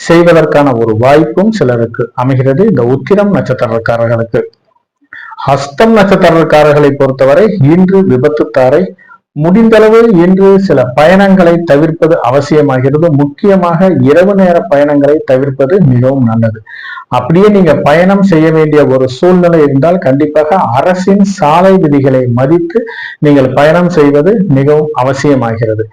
செய்வதற்கான ஒரு வாய்ப்பும் சிலருக்கு அமைகிறது. இந்த உத்திரம் நட்சத்திரக்காரர்களுக்கு ஹஸ்தம் நட்சத்திரக்காரர்களை பொறுத்தவரை இன்று விபத்துத்தாரை முடிந்தளவு இன்று சில பயணங்களை தவிர்ப்பது அவசியமாகிறது. முக்கியமாக இரவு நேர பயணங்களை தவிர்ப்பது மிகவும் நல்லது. அப்படியே நீங்க பயணம் செய்ய வேண்டிய ஒரு சூழ்நிலை இருந்தால் கண்டிப்பாக அரசின் சாலை விதிகளை மதித்து நீங்கள் பயணம் செய்வது மிகவும் அவசியமாகிறது.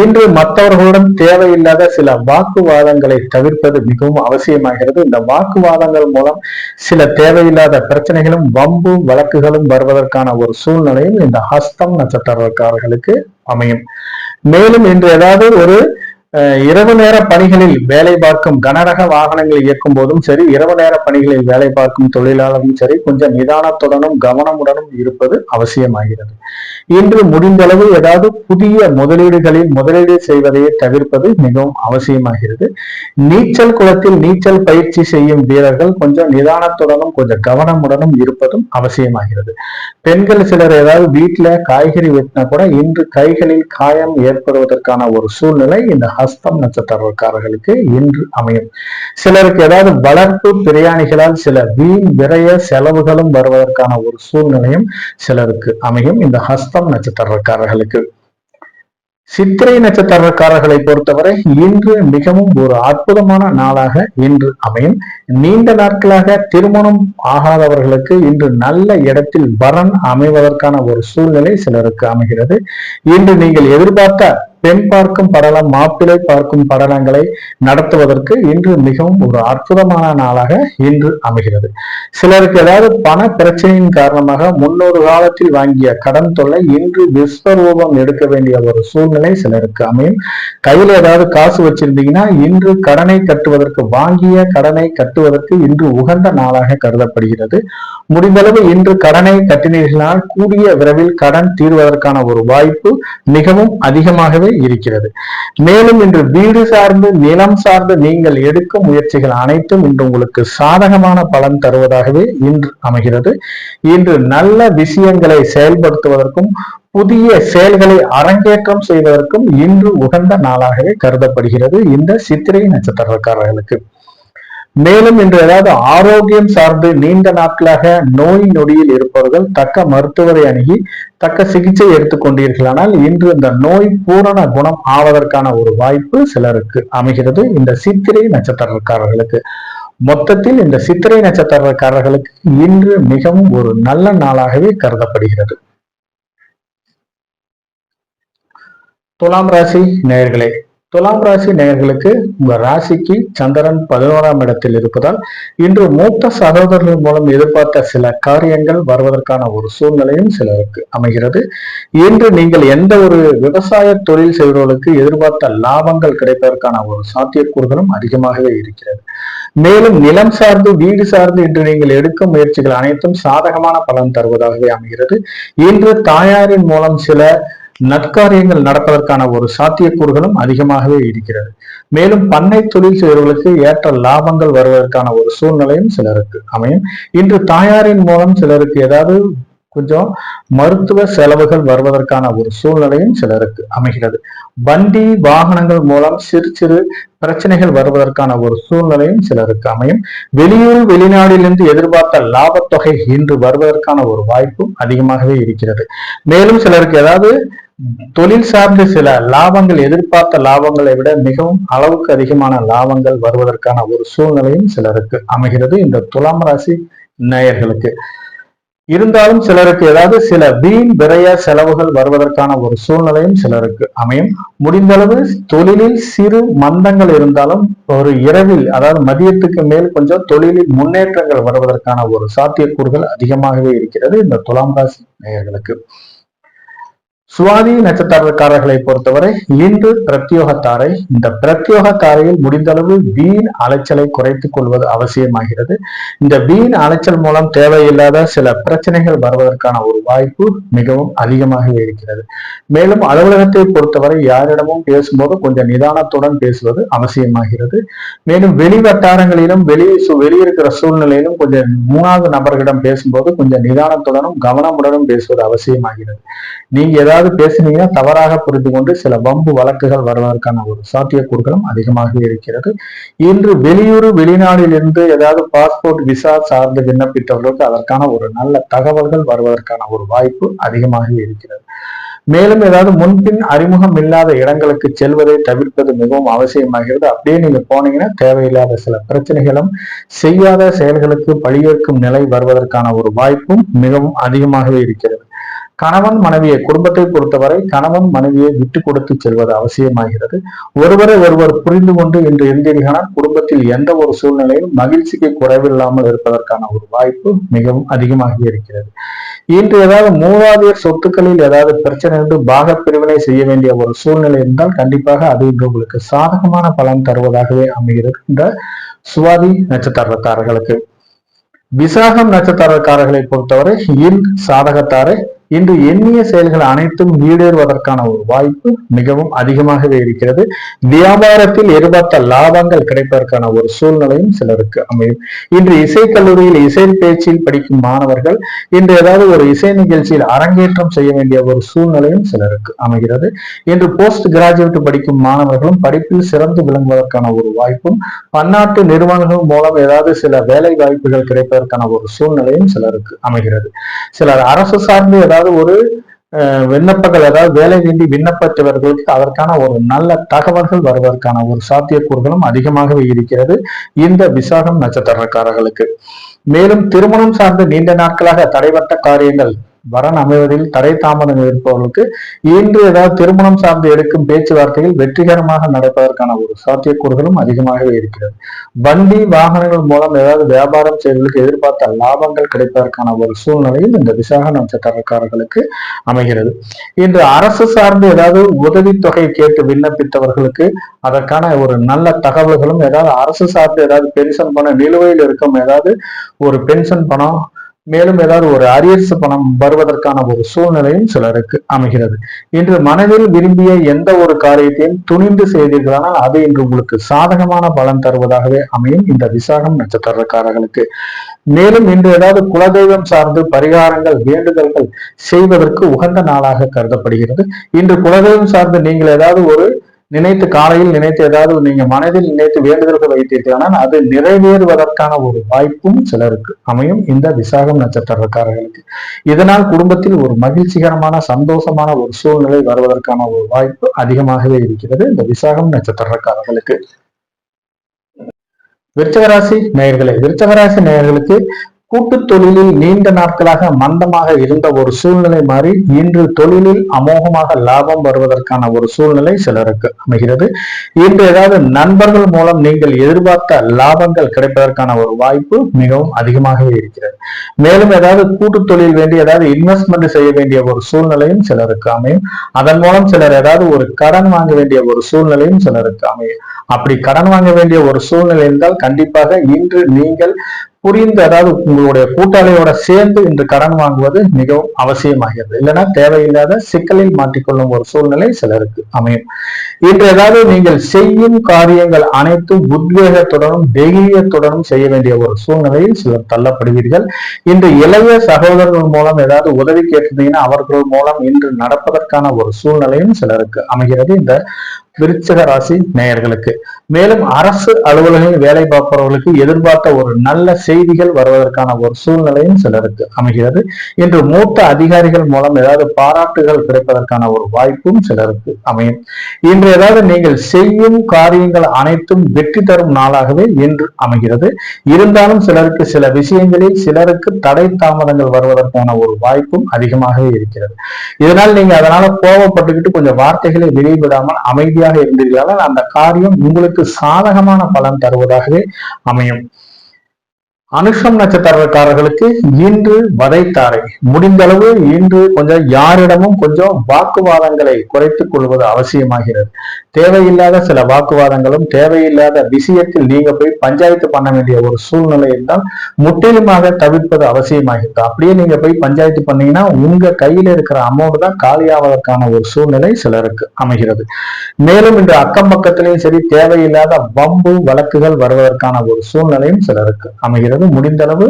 இன்று மற்றவர்களுடன் தேவையில்லாத சில வாக்குவாதங்களை தவிர்ப்பது மிகவும் அவசியமாகிறது. இந்த வாக்குவாதங்கள் மூலம் சில தேவையில்லாத பிரச்சனைகளும் வம்பு வழக்குகளும் வருவதற்கான ஒரு சூழ்நிலையும் இந்த ஹஸ்தம் நட்சத்திரக்காரர்களுக்கு அமையும். மேலும் இன்று ஏதாவது ஒரு இரவு நேர பணிகளில் வேலை பார்க்கும் கனரக வாகனங்களை இயக்கும் போதும் சரி, இரவு நேர பணிகளில் வேலை பார்க்கும் தொழிலாளரும் சரி, கொஞ்சம் நிதானத்துடனும் கவனமுடனும் இருப்பது அவசியமாகிறது. இன்று முடிந்தளவு ஏதாவது புதிய முதலீடுகளில் முதலீடு செய்வதையே தவிர்ப்பது மிகவும் அவசியமாகிறது. நீச்சல் குளத்தில் நீச்சல் பயிற்சி செய்யும் வீரர்கள் கொஞ்சம் நிதானத்துடனும் கொஞ்சம் கவனமுடனும் இருப்பதும் அவசியமாகிறது. பெண்கள் சிலர் ஏதாவது வீட்டுல காய்கறி வெட்டினா கூட இன்று கைகளில் காயம் ஏற்படுவதற்கான ஒரு சூழ்நிலை இந்த ஹஸ்தம் நட்சத்திரக்காரர்களுக்கு இன்று அமையும். சிலருக்கு ஏதாவது வளர்ப்பு பிரயாணிகளால் சில வீண் விரய செலவுகளும் வருவதற்கான ஒரு சூழ்நிலையும் சிலருக்கு அமையும். இந்த ஹஸ்தம் நட்சத்திரக்காரர்களுக்கு சித்திரை நட்சத்திரக்காரர்களை பொறுத்தவரை இன்று மிகவும் ஒரு அற்புதமான நாளாக இன்று அமையும். நீண்ட நாட்களாக திருமணம் ஆகாதவர்களுக்கு இன்று நல்ல இடத்தில் வரன் அமைவதற்கான ஒரு சூழ்நிலை சிலருக்கு அமைகிறது. இன்று நீங்கள் எதிர்பார்த்த பெண் பார்க்கும் படலம், மாப்பிள்ளை பார்க்கும் படலங்களை நடத்துவதற்கு இன்று மிகவும் ஒரு அற்புதமான நாளாக இன்று அமைகிறது. சிலருக்கு ஏதாவது பண பிரச்சனையின் காரணமாக முன்னொரு காலத்தில் வாங்கிய கடன் தொல்லை இன்று விஸ்வரூபம் எடுக்க வேண்டிய ஒரு சூழ்நிலை சிலருக்கு அமையும். கையில் ஏதாவது காசு வச்சிருந்தீங்கன்னா இன்று கடனை கட்டுவதற்கு, வாங்கிய கடனை கட்டுவதற்கு இன்று உகந்த நாளாக கருதப்படுகிறது. முடிந்தளவு இன்று கடனை கட்டினீர்களால் கூடிய விரைவில் கடன் தீர்வதற்கான ஒரு வாய்ப்பு மிகவும் அதிகமாகவே இருக்கிறது. மேலும் இன்று வீடு சார்ந்து, நிலம் சார்ந்து நீங்கள் எடுக்கும் முயற்சிகள் அனைத்தும் இன்று உங்களுக்கு சாதகமான பலன் தருவதாகவே இன்று அமைகிறது. இன்று நல்ல விஷயங்களை செயல்படுத்துவதற்கும் புதிய செயல்களை அரங்கேற்றம் செய்வதற்கும் இன்று உகந்த நாளாகவே கருதப்படுகிறது இந்த சித்திரை நட்சத்திரக்காரர்களுக்கு. மேலும் இன்று ஏதாவது ஆரோக்கியம் சார்ந்து நீண்ட நாட்களாக நோய் நொடியில் இருப்பவர்கள் தக்க மருத்துவரை அணுகி தக்க சிகிச்சை எடுத்துக்கொண்டீர்களானால் இன்று இந்த நோய் பூரண குணம் ஆவதற்கான ஒரு வாய்ப்பு சிலருக்கு அமைகிறது இந்த சித்திரை நட்சத்திரக்காரர்களுக்கு. மொத்தத்தில் இந்த சித்திரை நட்சத்திரக்காரர்களுக்கு இன்று மிகவும் ஒரு நல்ல நாளாகவே கருதப்படுகிறது. துலாம் ராசி நேயர்களே, துலாம் ராசி நேயர்களுக்கு உங்க ராசிக்கு சந்திரன் 11ஆம் இடத்தில் இருப்பதால் இன்று மூத்த சகோதரர்கள் மூலம் எதிர்பார்த்த சில காரியங்கள் வருவதற்கான ஒரு சூழ்நிலையும் சிலருக்கு அமைகிறது. இன்று நீங்கள் எந்த ஒரு விவசாய தொழில் செய்வர்களுக்கு எதிர்பார்த்த லாபங்கள் கிடைப்பதற்கான ஒரு சாத்தியக்கூறுகளும் அதிகமாகவே இருக்கிறது. மேலும் நிலம் சார்ந்து, வீடு சார்ந்து இன்று நீங்கள் எடுக்கும் முயற்சிகள் அனைத்தும் சாதகமான பலன் தருவதாகவே அமைகிறது. இன்று தாயாரின் மூலம் சில நற்காரியங்கள் நடப்பதற்கான ஒரு சாத்தியக்கூறுகளும் அதிகமாகவே இருக்கிறது. மேலும் பண்ணை தொழில் செய்வர்களுக்கு ஏற்ற லாபங்கள் வருவதற்கான ஒரு சூழ்நிலையும் சிலருக்கு அமையும். இன்று தாயாரின் மூலம் சிலருக்கு ஏதாவது கொஞ்சம் மருத்துவ செலவுகள் வருவதற்கான ஒரு சூழ்நிலையும் சிலருக்கு அமைகிறது. வண்டி வாகனங்கள் மூலம் சிறு சிறு பிரச்சனைகள் வருவதற்கான ஒரு சூழ்நிலையும் சிலருக்கு அமையும். வெளியூர் வெளிநாட்டிலிருந்து எதிர்பார்த்த லாபத்தொகை இன்று வருவதற்கான ஒரு வாய்ப்பும் அதிகமாகவே இருக்கிறது. மேலும் சிலருக்கு ஏதாவது தொழில் சார்ந்து சில லாபங்கள், எதிர்பார்த்த லாபங்களை விட மிகவும் அளவுக்கு அதிகமான லாபங்கள் வருவதற்கான ஒரு சூழ்நிலையும் சிலருக்கு அமைகிறது இந்த துலாம் ராசி நேயர்களுக்கு. இருந்தாலும் சிலருக்கு ஏதாவது சில வீண் விரய செலவுகள் வருவதற்கான ஒரு சூழ்நிலையும் சிலருக்கு அமையும். முடிந்தளவு தொழிலில் சிறு மந்தங்கள் இருந்தாலும் ஒரு இரவில், அதாவது மதியத்துக்கு மேல் கொஞ்சம் தொழிலில் முன்னேற்றங்கள் வருவதற்கான ஒரு சாத்தியக்கூறுகள் அதிகமாகவே இருக்கிறது இந்த துலாம் ராசி நேயர்களுக்கு. சுவாதி நட்சத்திரக்காரர்களை பொறுத்தவரை இன்று பிரத்யோகத்தாரை, இந்த பிரத்யோகத்தாரையில் முடிந்தளவு வீண் அலைச்சலை குறைத்துக் கொள்வது அவசியமாகிறது. இந்த வீண் அலைச்சல் மூலம் தேவையில்லாத சில பிரச்சனைகள் வருவதற்கான ஒரு வாய்ப்பு மிகவும் அதிகமாகவே இருக்கிறது. மேலும் அலுவலகத்தை பொறுத்தவரை யாரிடமும் பேசும்போது கொஞ்சம் நிதானத்துடன் பேசுவது அவசியமாகிறது. மேலும் வெளி வட்டாரங்களிலும் வெளியிருக்கிற சூழ்நிலையிலும் கொஞ்சம் மூணாவது நபர்களிடம் பேசும்போது கொஞ்சம் நிதானத்துடனும் கவனமுடனும் பேசுவது அவசியமாகிறது. நீங்க ஏதாவது பேசினீங்கன்னா தவறாக புரிந்து கொண்டு சில வம்பு வழக்குகள் வருவதற்கான ஒரு சாத்தியக்கூறுகளும் அதிகமாக இருக்கிறது. இன்று வெளியூர் வெளிநாட்டிலிருந்து ஏதாவது பாஸ்போர்ட் விசா சார்ந்து விண்ணப்பித்தவர்களுக்கு அதற்கான ஒரு நல்ல தகவல்கள் வருவதற்கான ஒரு வாய்ப்பு அதிகமாக இருக்கிறது. மேலும் ஏதாவது முன்பின் அறிமுகம் இல்லாத இடங்களுக்கு செல்வதை தவிர்ப்பது மிகவும் அவசியமாகிறது. அப்படியே நீங்க போனீங்கன்னா தேவையில்லாத சில பிரச்சனைகளும், செய்யாத செயல்களுக்கு பழியேற்கும் நிலை வருவதற்கான ஒரு வாய்ப்பும் மிகவும் அதிகமாகவே இருக்கிறது. கணவன் மனைவியை, குடும்பத்தை பொறுத்தவரை கணவன் மனைவியை விட்டு கொடுத்து செல்வது அவசியமாகிறது. ஒருவரை ஒருவர் புரிந்து கொண்டு இன்று இருந்தீர்களால் குடும்பத்தில் எந்த ஒரு சூழ்நிலையிலும் மகிழ்ச்சிக்கு குறைவில்லாமல் இருப்பதற்கான ஒரு வாய்ப்பு மிகவும் அதிகமாக இருக்கிறது. இன்று ஏதாவது மூதாதையர் சொத்துக்களில் ஏதாவது பிரச்சனை இருந்து பாக பிரிவினை செய்ய வேண்டிய ஒரு சூழ்நிலை இருந்தால் கண்டிப்பாக அது இன்று உங்களுக்கு சாதகமான பலன் தருவதாகவே அமைகிறது இந்த சுவாதி நட்சத்திரக்காரர்களுக்கு. விசாகம் நட்சத்திரக்காரர்களை பொறுத்தவரை சாதகத்தாரை இன்று எண்ணிய செயல்கள் அனைத்தும் ஈடேறுவதற்கான ஒரு வாய்ப்பு மிகவும் அதிகமாகவே இருக்கிறது. வியாபாரத்தில் எதிர்பார்த்த லாபங்கள் கிடைப்பதற்கான ஒரு சூழ்நிலையும் சிலருக்கு அமையும். இன்று இசை கல்லூரியில் இசை பேச்சில் படிக்கும் மாணவர்கள் இன்று ஏதாவது ஒரு இசை நிகழ்ச்சியில் அரங்கேற்றம் செய்ய வேண்டிய ஒரு சூழ்நிலையும் சிலருக்கு அமைகிறது. இன்று போஸ்ட் கிராஜுவேட் படிக்கும் மாணவர்களும் படிப்பில் சிறந்து விளங்குவதற்கான ஒரு வாய்ப்பும், பன்னாட்டு நிறுவனங்கள் மூலம் ஏதாவது சில வேலை வாய்ப்புகள் கிடைப்பதற்கான ஒரு சூழ்நிலையும் சிலருக்கு அமைகிறது. சிலர் அரசு சார்ந்து ஏதாவது ஒரு விண்ணப்பங்கள், ஏதாவது வேலை வேண்டி விண்ணப்பத்தவர்களுக்கு அதற்கான ஒரு நல்ல தகவல்கள் வருவதற்கான ஒரு சாத்தியக்கூறுகளும் அதிகமாகவே இருக்கிறது இந்த விசாகம் நட்சத்திரக்காரர்களுக்கு. மேலும் திருமணம் சார்ந்த நீண்ட நாட்களாக தடைபட்ட காரியங்கள் வரன் அமைவதில் தடை தாமதம் இருப்பவர்களுக்கு இன்று ஏதாவது திருமணம் சார்ந்து எடுக்கும் பேச்சுவார்த்தைகள் வெற்றிகரமாக நடப்பதற்கான ஒரு சாத்தியக்கூறுகளும் அதிகமாகவே இருக்கிறது. வண்டி வாகனங்கள் மூலம் ஏதாவது வியாபாரம் செய்வதற்கு எதிர்பார்த்த லாபங்கள் கிடைப்பதற்கான ஒரு சூழ்நிலையில் இந்த விசாக நட்சத்திரக்காரர்களுக்கு அமைகிறது. இன்று அரசு சார்ந்து ஏதாவது உதவித்தொகை கேட்டு விண்ணப்பித்தவர்களுக்கு அதற்கான ஒரு நல்ல தகவல்களும், ஏதாவது அரசு சார்ந்து ஏதாவது பென்ஷன் பணம் நிலுவையில் இருக்கும், ஏதாவது ஒரு பென்ஷன் பணம், மேலும் ஏதாவது ஒரு அரியர்ஸ் பணம் வருவதற்கான ஒரு சூழ்நிலையும் சிலருக்கு அமைகிறது. இன்று மனதில் விரும்பிய எந்த ஒரு காரியத்தையும் துணிந்து செய்தீர்களானால் அது இன்று உங்களுக்கு சாதகமான பலன் தருவதாகவே அமையும் இந்த விசாகம் நட்சத்திரக்காரர்களுக்கு. மேலும் இன்று ஏதாவது குலதெய்வம் சார்ந்து பரிகாரங்கள் வேண்டுதல்கள் செய்வதற்கு உகந்த நாளாக கருதப்படுகிறது. இன்று குலதெய்வம் சார்ந்து நீங்கள் ஏதாவது ஒரு காலையில் நினைத்து ஏதாவது நீங்க மனதில் நினைத்து வேண்டுதல்கள் வைத்தீர்களானால் அது நிறைவேறுவதற்கான ஒரு வாய்ப்பும் சிலருக்கு அமையும் இந்த விசாகம் நட்சத்திரக்காரர்களுக்கு. இதனால் குடும்பத்தில் ஒரு மகிழ்ச்சிகரமான சந்தோஷமான ஒரு சூழ்நிலை வருவதற்கான ஒரு வாய்ப்பு அதிகமாகவே இருக்கிறது இந்த விசாகம் நட்சத்திரக்காரர்களுக்கு. விருச்சகராசி நேயர்களே, விருச்சகராசி நேயர்களுக்கு கூட்டு தொழிலில் நீண்ட நாட்களாக மந்தமாக இருந்த ஒரு சூழ்நிலை மாறி இன்று தொழிலில் அமோகமாக லாபம் வருவதற்கான ஒரு சூழ்நிலை சிலருக்கு அமைகிறது. இன்று ஏதாவது நண்பர்கள் மூலம் நீங்கள் எதிர்பார்த்த லாபங்கள் கிடைப்பதற்கான ஒரு வாய்ப்பு மிகவும் அதிகமாகவே இருக்கிறது. மேலும் ஏதாவது கூட்டு தொழில் வேண்டி ஏதாவது இன்வெஸ்ட்மெண்ட் செய்ய வேண்டிய ஒரு சூழ்நிலையும் சிலருக்கு அமையும். அதன் மூலம் சிலர் ஏதாவது ஒரு கடன் வாங்க வேண்டிய ஒரு சூழ்நிலையும் சிலருக்கு அமையும். அப்படி கடன் வாங்க வேண்டிய ஒரு சூழ்நிலை இருந்தால் கண்டிப்பாக இன்று நீங்கள் புரிந்து, அதாவது உங்களுடைய கூட்டாளியோட சேர்ந்து இன்று கடன் வாங்குவது மிகவும் அவசியமாகிறது. இல்லைன்னா தேவையில்லாத சிக்கலில் மாட்டிக்கொள்ளும் ஒரு சூழ்நிலை சிலருக்கு அமையும். இன்று ஏதாவது நீங்கள் செய்யும் காரியங்கள் அனைத்தும் உத்வேகத்துடனும் தைரியத்துடனும் செய்ய வேண்டிய ஒரு சூழ்நிலையில் சிலர் தள்ளப்படுவீர்கள். இன்று இளைய சகோதரர்கள் மூலம் ஏதாவது உதவி கேட்டிருந்தீங்கன்னா அவர்கள் மூலம் இன்று நடப்பதற்கான ஒரு சூழ்நிலையும் சிலருக்கு அமைகிறது இந்த விருச்சிக ராசி நேயர்களுக்கு. மேலும் அரசு அலுவலகங்களில் வேலை பார்ப்பவர்களுக்கு எதிர்பார்த்த ஒரு நல்ல செய்திகள் வருவதற்கான ஒரு சூழ்நிலையும் சிலருக்கு அமைகிறது. இன்று மூத்த அதிகாரிகள் மூலம் ஏதாவது பாராட்டுகள் கிடைப்பதற்கான ஒரு வாய்ப்பும் சிலருக்கு அமையும். இன்று ஏதாவது நீங்கள் செய்யும் காரியங்கள் அனைத்தும் வெற்றி தரும் நாளாகவே இன்று அமைகிறது. இருந்தாலும் சிலருக்கு சில விஷயங்களில் சிலருக்கு தடை தாமதங்கள் வருவதற்கான ஒரு வாய்ப்பும் அதிகமாகவே இருக்கிறது. இதனால் நீங்க அதனால கோபப்பட்டுக்கிட்டு கொஞ்சம் வார்த்தைகளை வெளியிடாமல் அமைதியாக இருந்தீர்களால் அந்த காரியம் உங்களுக்கு சாதகமான பலன் தருவதாகவே அமையும். அனுஷம் நட்சத்திரக்காரர்களுக்கு இன்று வதைத்தாரை முடிந்த அளவு இன்று கொஞ்சம் யாரிடமும் கொஞ்சம் வாக்குவாதங்களை குறைத்துக் கொள்வது அவசியமாகிறது. தேவையில்லாத சில வாக்குவாதங்களும் தேவையில்லாத விஷயத்தில் நீங்க போய் பஞ்சாயத்து பண்ண வேண்டிய ஒரு சூழ்நிலை இருந்தால் முற்றிலுமாக தவிர்ப்பது அவசியமாகிறது. அப்படியே நீங்க போய் பஞ்சாயத்து பண்ணீங்கன்னா உங்க கையில இருக்கிற அமௌண்ட் தான் காலியாவதற்கான ஒரு சூழ்நிலை சிலருக்கு அமைகிறது. மேலும் இன்று அக்கம் பக்கத்திலையும் சரி தேவையில்லாத வம்பு வழக்குகள் வருவதற்கான ஒரு சூழ்நிலையும் சிலருக்கு அமைகிறது. முடிந்த அளவு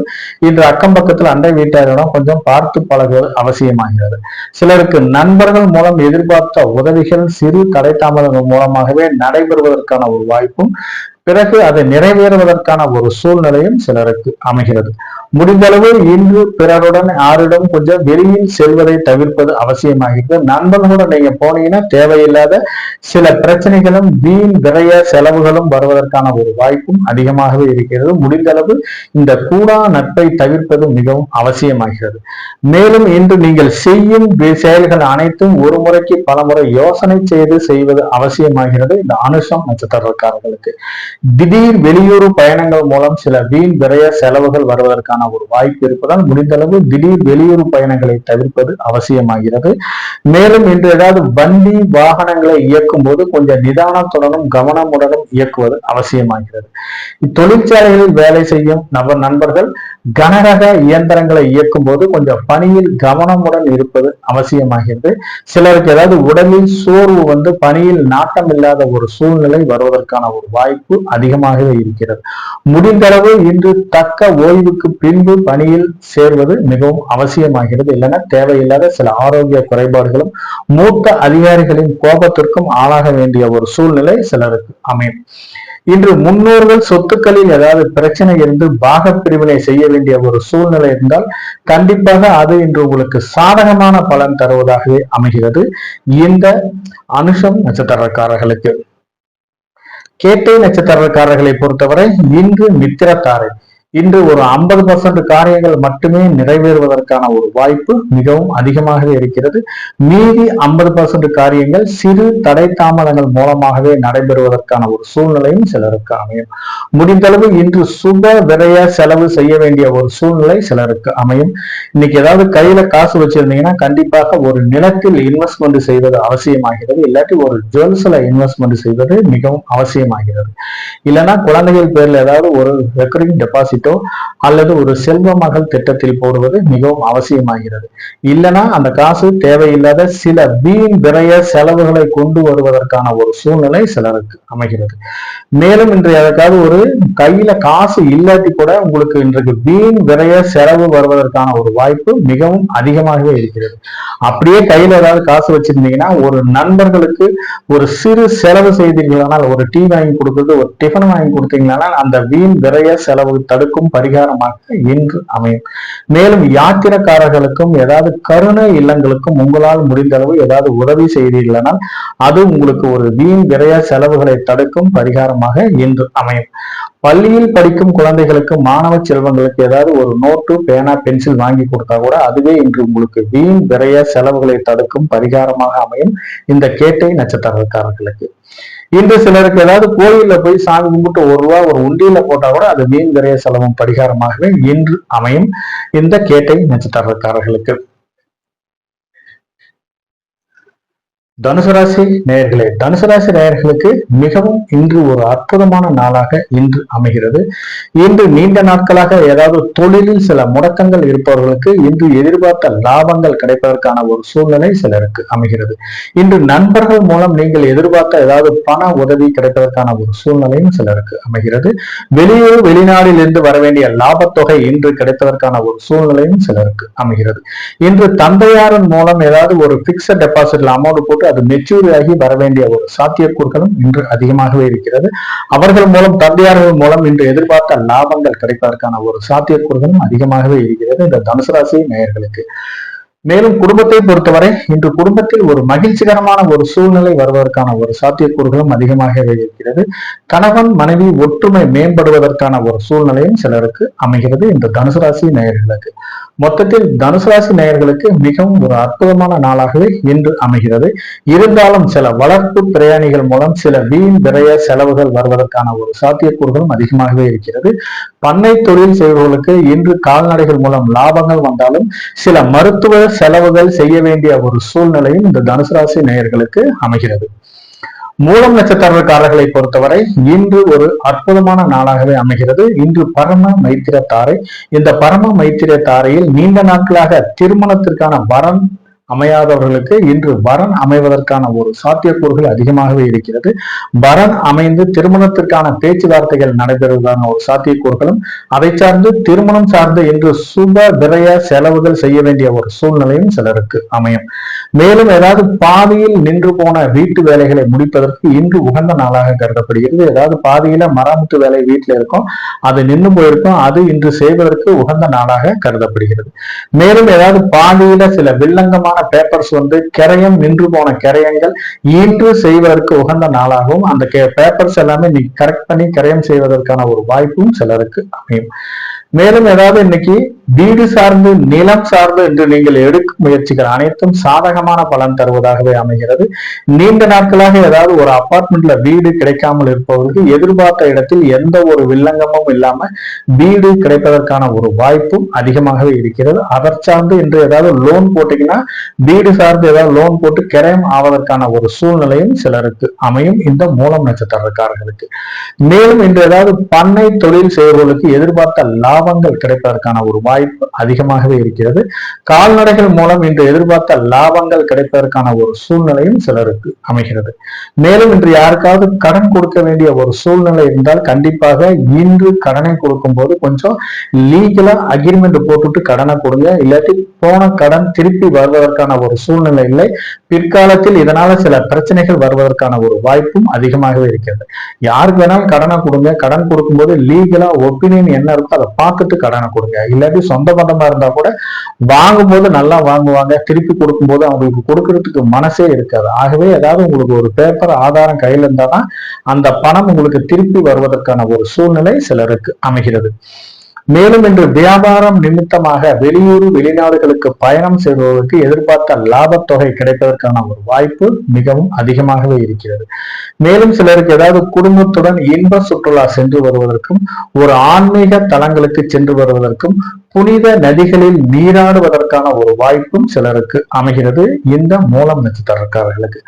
இன்று அக்கம் பக்கத்தில் அண்டை வீட்டாரிடம் கொஞ்சம் பார்த்து பழகுவது அவசியமாகிறது. சிலருக்கு நண்பர்கள் மூலம் எதிர்பார்த்த உதவிகள் சிறு தடை தாமதங்கள் மூலமாகவே நடைபெறுவதற்கான ஒரு வாய்ப்பும் பிறகு அதை நிறைவேறுவதற்கான ஒரு சூழ்நிலையும் சிலருக்கு அமைகிறது. முடிந்தளவு இன்று பிறருடன் யாரிடம் கொஞ்சம் வெளியில் செல்வதை தவிர்ப்பது அவசியமாகிறது. நண்பர்களுடன் நீங்க போனீங்கன்னா தேவையில்லாத சில பிரச்சனைகளும் வீண் விரைய செலவுகளும் வருவதற்கான ஒரு வாய்ப்பும் அதிகமாகவே இருக்கிறது. முடிந்தளவு இந்த கூடா நட்பை தவிர்ப்பது மிகவும் அவசியமாகிறது. மேலும் இன்று நீங்கள் செய்யும் செயல்கள் அனைத்தும் ஒரு முறைக்கு பல முறை யோசனை செய்து செய்வது அவசியமாகிறது இந்த அனுஷம் நட்சத்திரக்காரர்களுக்கு. திடீர் வெளியூர் பயணங்கள் மூலம் சில வீண் விரைய செலவுகள் வருவதற்கான ஒரு வாய்ப்பு இருப்பதால் முடிந்தளவு திடீர் வெளியூர் பயணங்களை தவிர்ப்பது அவசியமாகிறது. மேலும் இன்று ஏதாவது வண்டி வாகனங்களை இயக்கும் போது கொஞ்சம் நிதானத்துடனும் கவனமுடனும் இயக்குவது அவசியமாகிறது. தொழிற்சாலைகளில் வேலை செய்யும் நண்பர்கள் கனரக இயந்திரங்களை இயக்கும் போது கொஞ்சம் பணியில் கவனமுடன் இருப்பது அவசியமாகிறது. சிலருக்கு ஏதாவது உடலில் சோர்வு வந்து பணியில் நாட்டம் இல்லாத ஒரு சூழ்நிலை வருவதற்கான ஒரு வாய்ப்பு அதிகமாகவே இருக்கிறது. முடிந்தளவு இன்று தக்க ஓய்வுக்கு பின்பு பணியில் சேர்வது மிகவும் அவசியமாகிறது. இல்லைன்னா தேவையில்லாத சில ஆரோக்கிய குறைபாடுகளும் மூத்த அதிகாரிகளின் கோபத்திற்கும் ஆளாக வேண்டிய ஒரு சூழ்நிலை சிலருக்கு அமையும். இன்று முன்னோர்கள் சொத்துக்களில் ஏதாவது பிரச்சனை இருந்து பாக பிரிவினை செய்ய வேண்டிய ஒரு சூழ்நிலை இருந்தால் கண்டிப்பாக அது இன்று உங்களுக்கு சாதகமான பலன் தருவதாகவே அமைகிறது இந்த அனுஷம் நட்சத்திரக்காரர்களுக்கு. கேட்டை நட்சத்திரக்காரர்களை பொறுத்தவரை இன்று மித்திரத்தாரை இன்று ஒரு 50% காரியங்கள் மட்டுமே நிறைவேறுவதற்கான ஒரு வாய்ப்பு மிகவும் அதிகமாகவே இருக்கிறது. மீதி 50% காரியங்கள் சிறு தடை தாமதங்கள் மூலமாகவே நடைபெறுவதற்கான ஒரு சூழ்நிலையும் சிலருக்கு அமையும். முடிந்தளவு இன்று சுப விரய செலவு செய்ய வேண்டிய ஒரு சூழ்நிலை சிலருக்கு அமையும். இன்னைக்கு ஏதாவது கையில காசு வச்சிருந்தீங்கன்னா கண்டிப்பாக ஒரு நிலத்தில் இன்வெஸ்ட்மெண்ட் செய்வது அவசியமாகிறது. இல்லாட்டி ஒரு ஜுவல்ஸ்ல இன்வெஸ்ட்மெண்ட் செய்வது மிகவும் அவசியமாகிறது. இல்லைன்னா குழந்தைகள் பேர்ல ஏதாவது ஒரு ரெக்கரிங் டெபாசிட்டோ அல்லது ஒரு செல்வ மகள் திட்டத்தில் போடுவது மிகவும் அவசியமாகிறது. இல்லைன்னா அந்த காசு தேவையில்லாத சில வீண் விரய செலவுகளை கொண்டு வருவதற்கான ஒரு சூழ்நிலை சிலருக்கு அமைகிறது. மேலும் இன்று எதற்காவது ஒரு கையில காசு இல்லாட்டி கூட உங்களுக்கு இன்றைக்கு வீண் விரய செலவு வருவதற்கான ஒரு வாய்ப்பு மிகவும் அதிகமாகவே இருக்கிறது. அப்படியே கையில ஏதாவது காசு வச்சிருந்தீங்கன்னா ஒரு நண்பர்களுக்கு ஒரு சிறு செலவு செய்தீர்களானால், ஒரு டீ வாங்கி கொடுக்குறது, ஒரு டிஃபன் வாங்கி கொடுத்தீங்களானால் அந்த வீண் விரய செலவு தடுக்கும் பரிகாரமாக இன்று அமையும். மேலும் யாத்திரக்காரர்களுக்கும் ஏதாவது கருணை இல்லங்களுக்கும் உங்களால் முடிந்த அளவு ஏதாவது உதவி செய்தீர்களானால் அது உங்களுக்கு ஒரு வீண் விரய செலவுகளை தடுக்கும் பரிகாரமாக இன்று அமையும். பள்ளியில் படிக்கும் குழந்தைகளுக்கு மாணவ செல்வங்களுக்கு ஏதாவது ஒரு நோட்டு பேனா பென்சில் வாங்கி கொடுத்தா கூட அதுவே இன்று உங்களுக்கு வீண் விரய செலவுகளை தடுக்கும் பரிகாரமாக அமையும் இந்த கேட்டை நட்சத்திரக்காரர்களுக்கு. இன்று சிலருக்கு ஏதாவது கோயில்ல போய் சாமி கும்பிட்டு ₹1 ஒரு உண்டியில போட்டா கூட அது வீண் விரய செலவும் பரிகாரமாகவே இன்று அமையும் இந்த கேட்டை நட்சத்திரக்காரர்களுக்கு. தனுசு ராசி நேயர்களே, தனுசு ராசி நேயர்களுக்கு மிகவும் இன்று ஒரு அற்புதமான நாளாக இன்று அமைகிறது. இன்று நீண்ட நாட்களாக ஏதாவது தொழிலில் சில முடக்கங்கள் இருப்பவர்களுக்கு இன்று எதிர்பார்த்த லாபங்கள் கிடைப்பதற்கான ஒரு சூழ்நிலை சிலருக்கு அமைகிறது. இன்று நண்பர்கள் மூலம் நீங்கள் எதிர்பார்த்த ஏதாவது பண உதவி கிடைப்பதற்கான ஒரு சூழ்நிலையும் சிலருக்கு அமைகிறது. வெளியூர் வெளிநாட்டில் இருந்து வர வேண்டிய லாபத்தொகை இன்று கிடைப்பதற்கான ஒரு சூழ்நிலையும் சிலருக்கு அமைகிறது. இன்று தந்தையாரின் மூலம் ஏதாவது ஒரு பிக்சட் டெபாசிட்ல அமௌண்ட் போட்டு அது மெச்சூரி ஆகி வர வேண்டிய ஒரு சாத்தியக்கூறுகளும் இன்று அதிகமாகவே இருக்கிறது. அவர்கள் மூலம் தந்தையார்கள் மூலம் இன்று எதிர்பார்த்த லாபங்கள் கிடைப்பதற்கான ஒரு சாத்தியக்கூறுகளும் அதிகமாகவே இருக்கிறது இந்த தனுசு ராசி நேயர்களுக்கு. மேலும் குடும்பத்தை பொறுத்தவரை இன்று குடும்பத்தில் ஒரு மகிழ்ச்சிகரமான ஒரு சூழ்நிலை வருவதற்கான ஒரு சாத்தியக்கூறுகளும் அதிகமாகவே இருக்கிறது. கணவன் மனைவி ஒற்றுமை மேம்படுவதற்கான ஒரு சூழ்நிலையும் சிலருக்கு அமைகிறது இந்த தனுசு ராசி நேயர்களுக்கு. மொத்தத்தில் தனுசு ராசி நேயர்களுக்கு மிகவும் ஒரு அற்புதமான நாளாகவே இன்று அமைகிறது. இருந்தாலும் சில வளர்ப்பு பிரயாணிகள் மூலம் சில வீண் விரய செலவுகள் வருவதற்கான ஒரு சாத்தியக்கூறுகளும் அதிகமாகவே இருக்கிறது. பண்ணை தொழில் செய்பவர்களுக்கு இன்று கால்நடைகள் மூலம் லாபங்கள் வந்தாலும் சில மருத்துவ செலவுகள் செய்ய வேண்டிய ஒரு சூழ்நிலையும் இந்த தனுசு ராசி நேயர்களுக்கு அமைகிறது. மூலம் நட்சத்திரக்காரர்களை பொறுத்தவரை இன்று ஒரு அற்புதமான நாளாகவே அமைகிறது. இன்று பரம மைத்திர தாரை. இந்த பரம மைத்திர தாரையில் நீண்ட நாட்களாக திருமணத்திற்கான வரன் அமையாதவர்களுக்கு இன்று வரன் அமைவதற்கான ஒரு சாத்தியக்கூறுகள் அதிகமாகவே இருக்கிறது. வரன் அமைந்து திருமணத்திற்கான பேச்சுவார்த்தைகள் நடைபெறுவதற்கான ஒரு சாத்தியக்கூறுகளும் அதை சார்ந்து திருமணம் சார்ந்து இன்று சுப விரய செலவுகள் செய்ய வேண்டிய ஒரு சூழ்நிலையும் சிலருக்கு அமையும். மேலும் ஏதாவது பாதியில் நின்று போன வீட்டு வேலைகளை முடிப்பதற்கு இன்று உகந்த நாளாக கருதப்படுகிறது. ஏதாவது பாதியில மராமத்து வேலை வீட்டில் இருக்கும், அது நின்று போயிருக்கும், அது இன்று செய்வதற்கு உகந்த நாளாக கருதப்படுகிறது. மேலும் ஏதாவது பாதியில சில வில்லங்கமான பேப்பர்ஸ் கரையம் நின்று போன கரையங்கள் இன்று செய்வதற்கு உகந்த நாளாகவும் அந்த பேப்பர்ஸ் எல்லாமே நீ கரெக்ட் பண்ணி கரையம் செய்வதற்கான ஒரு வாய்ப்பும் சிலருக்கு அமையும். மேலும் ஏதாவது இன்னைக்கு வீடு சார்ந்து நிலம் சார்ந்து என்று நீங்கள் எடுக்கும் முயற்சிகள் அனைத்தும் சாதகமான பலன் தருவதாகவே அமைகிறது. நீண்ட நாட்களாக ஏதாவது ஒரு அபார்ட்மெண்ட்ல வீடு கிடைக்காமல் இருப்பவர்களுக்கு எதிர்பார்த்த இடத்தில் எந்த ஒரு வில்லங்கமும் இல்லாம வீடு கிடைப்பதற்கான ஒரு வாய்ப்பும் அதிகமாகவே இருக்கிறது. அதை சார்ந்து இன்று ஏதாவது லோன் போட்டீங்கன்னா வீடு சார்ந்து ஏதாவது லோன் போட்டு கிரயம் ஆவதற்கான ஒரு சூழ்நிலையும் சிலருக்கு அமையும் இந்த மூலம் நட்சத்திரக்காரர்களுக்கு. மேலும் இன்று ஏதாவது பண்ணை தொழில் செய்வர்களுக்கு எதிர்பார்த்த லாபங்கள் கிடைப்பதற்கான ஒரு வாய்ப்பு அதிகமாகவே இருக்கிறது. கால்நடைகள் மூலம் இன்று எதிர்பார்த்த லாபங்கள் கிடைப்பதற்கான ஒரு சூழ்நிலையும் சிலருக்கு அமைகிறது. மேலும் இன்று யாருக்காவது கடன் கொடுக்க வேண்டிய ஒரு சூழ்நிலை இருந்தால் கண்டிப்பாக இன்று கடனை கொடுக்கும் போது கொஞ்சம் லீகலா அக்ரிமெண்ட் போட்டுட்டு கடனை கொடுங்க. இல்லாட்டி போன கடன் திருப்பி வருவதற்கான ஒரு சூழ்நிலை இல்லை. பிற்காலத்தில் இதனால சில பிரச்சனைகள் வருவதற்கான ஒரு வாய்ப்பும் அதிகமாகவே இருக்கிறது. யாருக்கு வேணாலும் கடனை கொடுங்க. கடன் கொடுக்கும்போது லீகலா ஒப்பீனியன் என்ன இருக்கோ அதை பார்த்துட்டு கடனை கொடுங்க. இல்லாட்டி சொந்த பந்தமா இருந்தா கூட வாங்கும் போது நல்லா வாங்குவாங்க, திருப்பி கொடுக்கும் போது அவங்களுக்கு கொடுக்கறதுக்கு மனசே இருக்காது. ஆகவே ஏதாவது உங்களுக்கு ஒரு பேப்பர் ஆதாரம் கையில இருந்தாதான் அந்த பணம் உங்களுக்கு திருப்பி வருவதற்கான ஒரு சூழ்நிலை சிலருக்கு அமைகிறது. மேலும் இன்று வியாபாரம் நிமித்தமாக வெளியூர் வெளிநாடுகளுக்கு பயணம் செய்பவர்களுக்கு எதிர்பார்த்த லாபத்தொகை கிடைப்பதற்கான ஒரு வாய்ப்பு மிகவும் அதிகமாகவே இருக்கிறது. மேலும் சிலருக்கு ஏதாவது குடும்பத்துடன் இன்ப சுற்றுலா சென்று வருவதற்கும் ஒரு ஆன்மீக தலங்களுக்கு சென்று வருவதற்கும் புனித நதிகளில் நீராடுவதற்கான ஒரு வாய்ப்பும் சிலருக்கு அமைகிறது இந்த மூலம் நட்சத்திரக்காரர்களுக்கு.